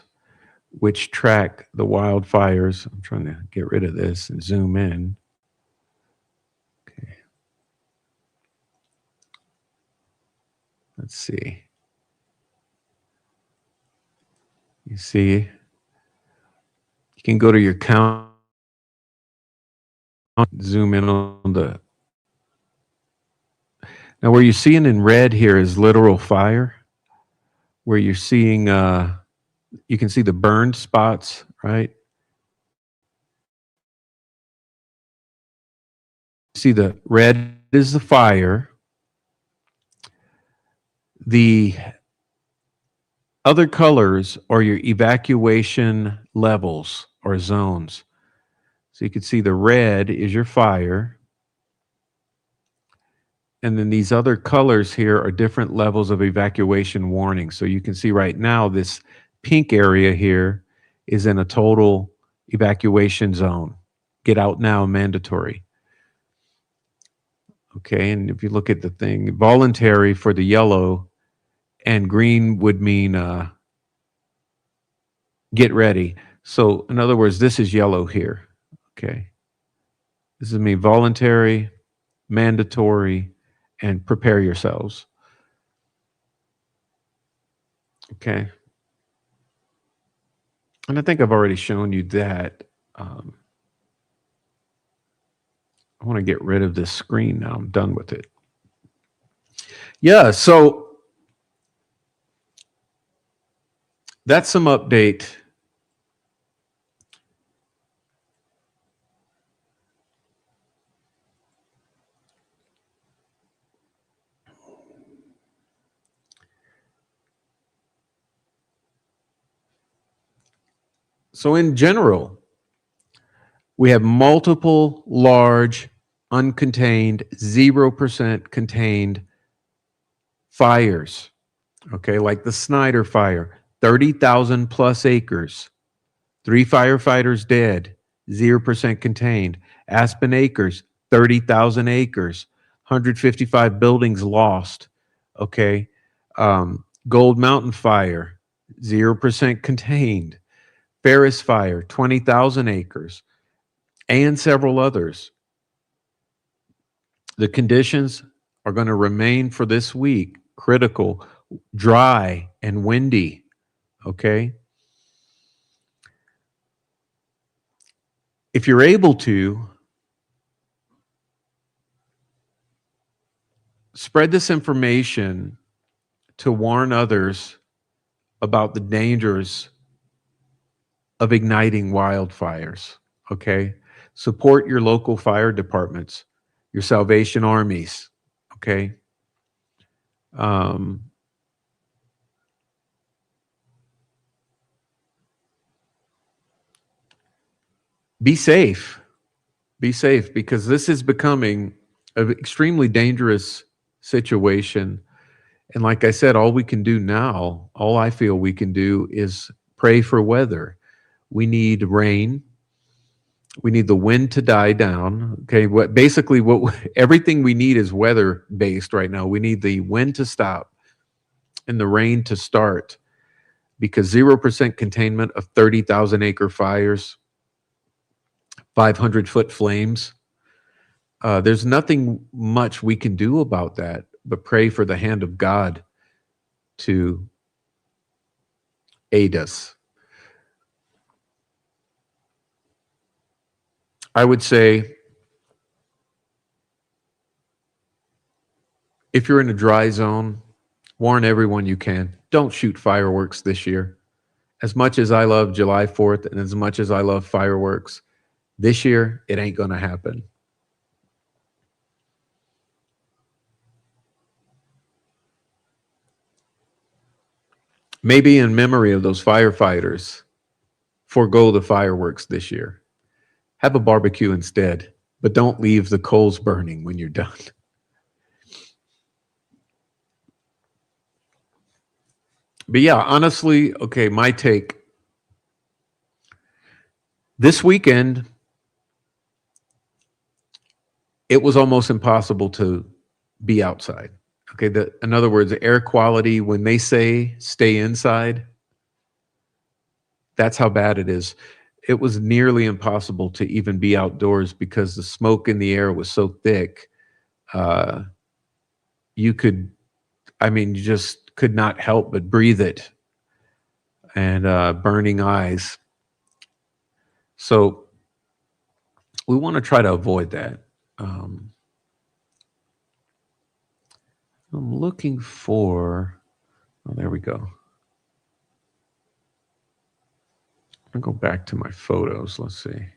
which track the wildfires. I'm trying to get rid of this and zoom in. Okay. Let's see. You see, you can go to your county zoom in on the, now where you're seeing in red here is literal fire, where you're seeing, you can see the burned spots, right? See the red is the fire. The other colors are your evacuation levels or zones. So you can see the red is your fire. And then these other colors here are different levels of evacuation warning. So you can see right now this pink area here is in a total evacuation zone. Get out now, mandatory. Okay, and if you look at the thing, voluntary for the yellow, and green would mean get ready. So in other words, this is yellow here. Okay, this is me voluntary, mandatory, and prepare yourselves. Okay, and I think I've already shown you that. I want to get rid of this screen now. I'm done with it. Yeah, so that's some update. So in general, we have multiple large, uncontained, 0% contained fires. Okay, like the Snyder fire, 30,000 plus acres, 3 firefighters dead, 0% contained. Aspen Acres, 30,000 acres, 155 buildings lost. Okay, Gold Mountain fire, 0% contained. Ferris fire, 20,000 acres, and several others. The conditions are going to remain for this week critical, dry, and windy. Okay. If you're able to, spread this information to warn others about the dangers of igniting wildfires. Okay. Support your local fire departments, your Salvation Armies. Okay. Be safe. Be safe, because this is becoming an extremely dangerous situation. And like I said, all we can do now, all I feel we can do is pray for weather. We need rain. We need the wind to die down. Okay, everything we need is weather based right now. We need the wind to stop and the rain to start, because 0% containment of 30,000 acre fires, 500-foot flames. There's nothing much we can do about that, but pray for the hand of God to aid us. I would say, if you're in a dry zone, warn everyone you can. Don't shoot fireworks this year. As much as I love July 4th and as much as I love fireworks, this year it ain't going to happen. Maybe in memory of those firefighters, forego the fireworks this year. Have a barbecue instead, but don't leave the coals burning when you're done. But yeah, honestly, okay, my take. This weekend, it was almost impossible to be outside. Okay, in other words, the air quality, when they say stay inside, that's how bad it is. It was nearly impossible to even be outdoors because the smoke in the air was so thick. You just could not help but breathe it, and burning eyes. So we want to try to avoid that. Um, I'm looking for, oh, there we go. I'll go back to my photos. Let's see.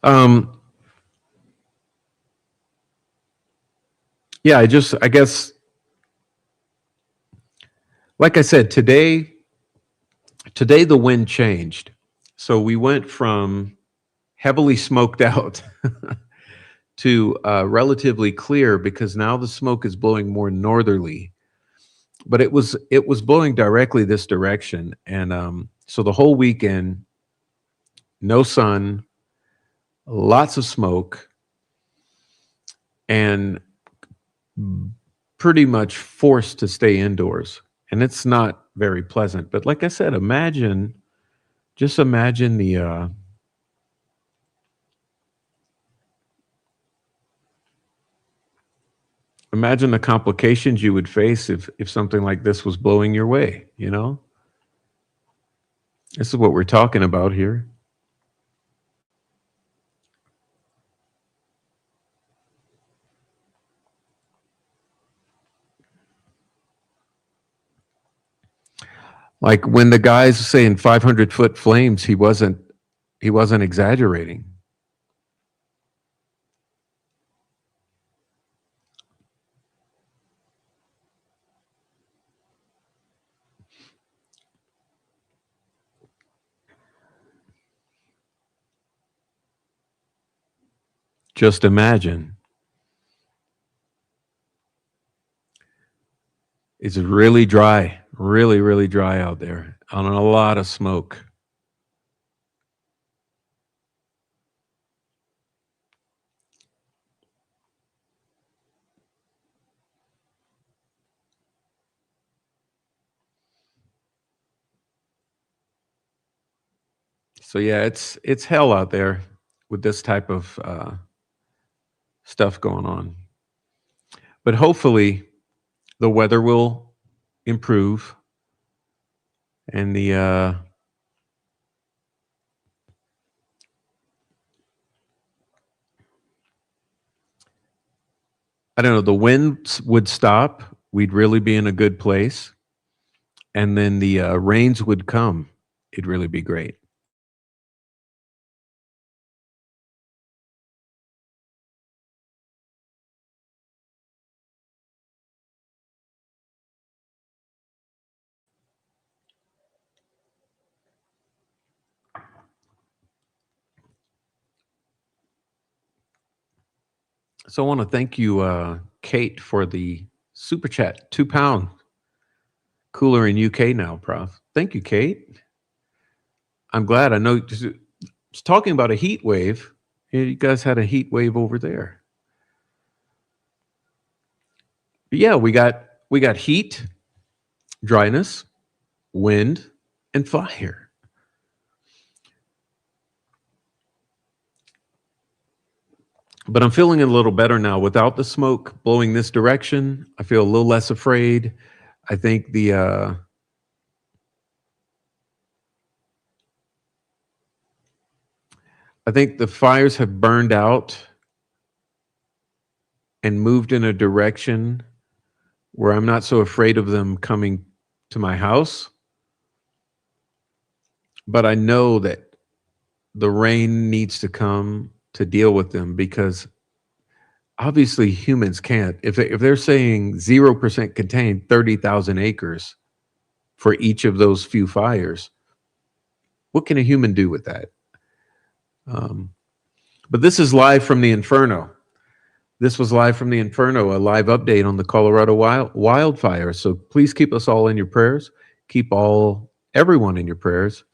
Um, yeah, I guess, like I said, today the wind changed. So we went from heavily smoked out to relatively clear because now the smoke is blowing more northerly. But it was blowing directly this direction, and so the whole weekend, no sun, lots of smoke, and pretty much forced to stay indoors. And it's not very pleasant. But like I said, just imagine imagine the complications you would face if something like this was blowing your way. This is what we're talking about here. Like when the guy's saying 500-foot flames, he wasn't exaggerating. Just imagine. It's really dry, really, really dry out there on a lot of smoke. So yeah, it's hell out there with this type of stuff going on. But hopefully the weather will improve and the I don't know, the winds would stop. We'd really be in a good place, and then the rains would come. It'd really be great. So I want to thank you, Kate, for the super chat. £2 cooler in UK now, Prof. Thank you, Kate. I'm glad. I know. Just talking about a heat wave. Yeah, you guys had a heat wave over there. But yeah, we got heat, dryness, wind, and fire. But I'm feeling a little better now without the smoke blowing this direction. I feel a little less afraid. I think the fires have burned out and moved in a direction where I'm not so afraid of them coming to my house. But I know that the rain needs to come to deal with them because Obviously, humans can't. If they're saying 0% contained 30,000 acres for each of those few fires, what can a human do with that? Um, but this is live from the Inferno. This was live from the Inferno, a live update on the Colorado wildfire. So please keep us all in your prayers. Keep everyone in your prayers,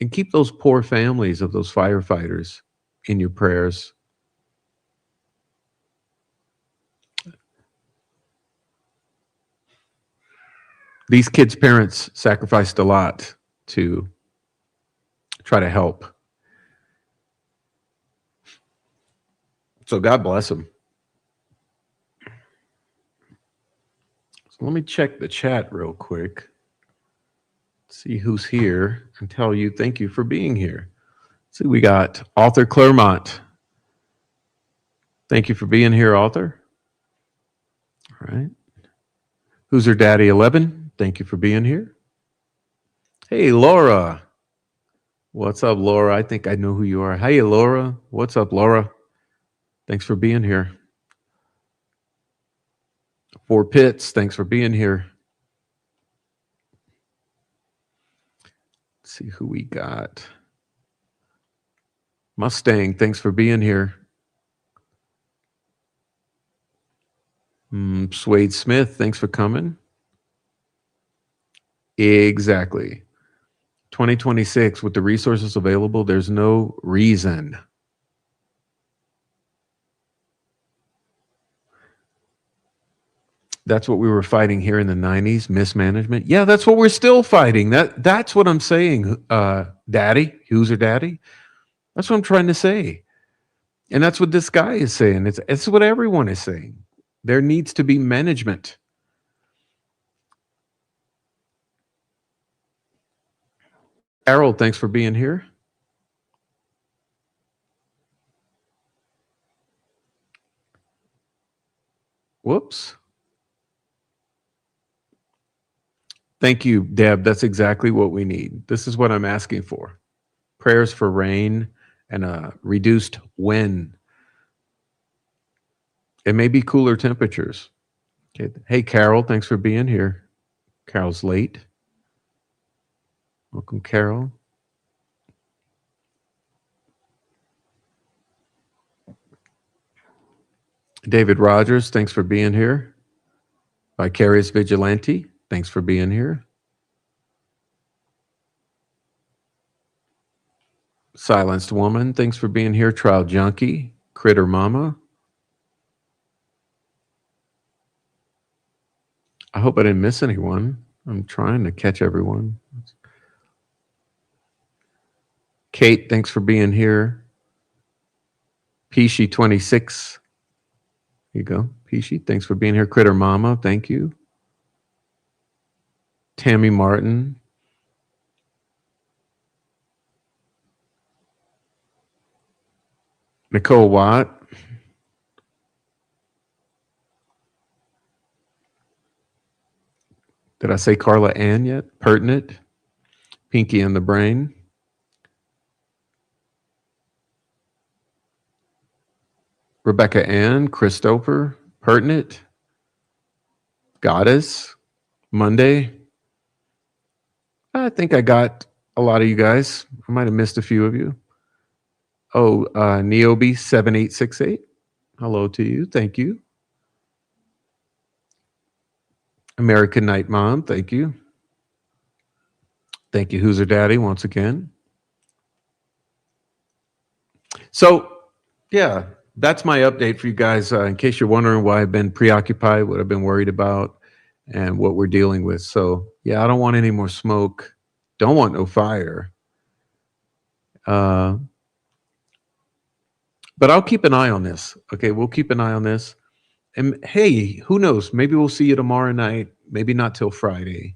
and keep those poor families of those firefighters in your prayers. These kids' parents sacrificed a lot to try to help. So God bless them. So let me check the chat real quick. See who's here and tell you thank you for being here. See, we got Author Claremont. Thank you for being here, Author. All right. Who's her daddy 11? Thank you for being here. Hey, Laura. What's up, Laura? I think I know who you are. Hey, Laura. What's up, Laura? Thanks for being here. Four Pits, thanks for being here. Let's see who we got. Mustang, thanks for being here. Swade Smith, thanks for coming. Exactly. 2026, with the resources available, there's no reason. That's what we were fighting here in the 90s, mismanagement. Yeah, that's what we're still fighting. That's what I'm saying, Daddy. Who's her daddy? That's what I'm trying to say. And that's what this guy is saying. It's what everyone is saying. There needs to be management. Harold, thanks for being here. Whoops. Thank you, Deb. That's exactly what we need. This is what I'm asking for. Prayers for rain and a reduced wind. It may be cooler temperatures. Okay. Hey, Carol, thanks for being here. Carol's late. Welcome, Carol. David Rogers, thanks for being here. Vicarious Vigilante, thanks for being here. Silenced Woman, thanks for being here. Trial Junkie, Critter Mama. I hope I didn't miss anyone. I'm trying to catch everyone. Kate, thanks for being here. Peachy 26. Here you go. Peachy, thanks for being here. Critter Mama, thank you. Tammy Martin. Nicole Watt. Did I say Carla Ann yet? Pertinent. Pinky and the Brain. Rebecca Ann, Christopher, Pertinent, Goddess, Monday. I think I got a lot of you guys. I might have missed a few of you. Oh, Neobi7868. Hello to you. Thank you. American Night Mom. Thank you. Thank you, Who's Her Daddy, once again. So, yeah, that's my update for you guys. In case you're wondering why I've been preoccupied, what I've been worried about, and what we're dealing with. So, yeah, I don't want any more smoke. Don't want no fire. But I'll keep an eye on this. Okay, we'll keep an eye on this. And hey, who knows? Maybe we'll see you tomorrow night. Maybe not till Friday.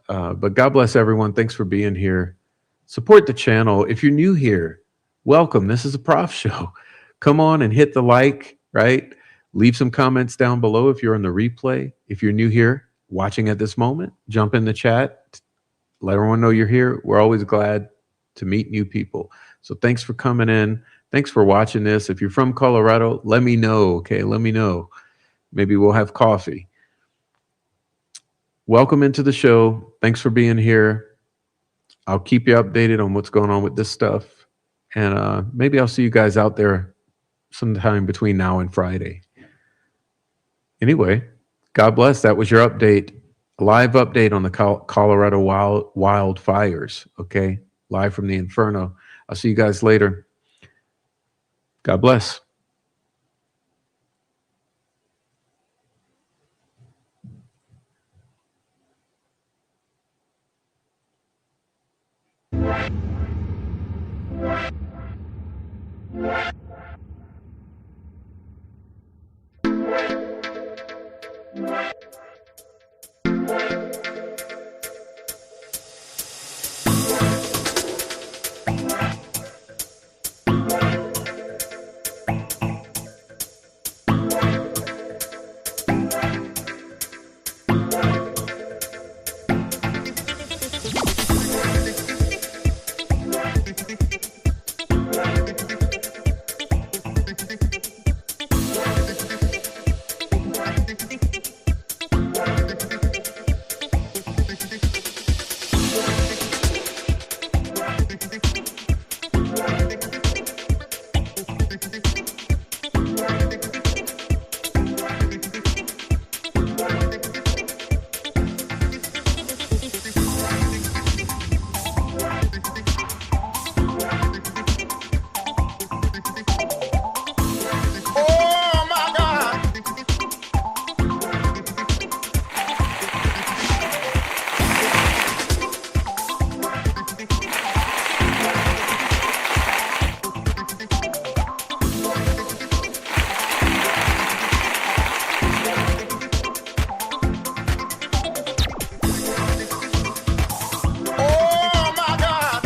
But God bless everyone. Thanks for being here. Support the channel. If you're new here, welcome. This is a Prof show. Come on and hit the like, right? Leave some comments down below if you're on the replay. If you're new here, watching at this moment, jump in the chat. Let everyone know you're here. We're always glad to meet new people. So thanks for coming in. Thanks for watching this. If you're from Colorado, let me know. Okay, let me know. Maybe we'll have coffee. Welcome into the show. Thanks for being here. I'll keep you updated on what's going on with this stuff. And maybe I'll see you guys out there sometime between now and Friday. Anyway, God bless. That was your update. A live update on the Colorado wildfires. Okay, live from the Inferno. I'll see you guys later. God bless. Oh my God. Oh my God.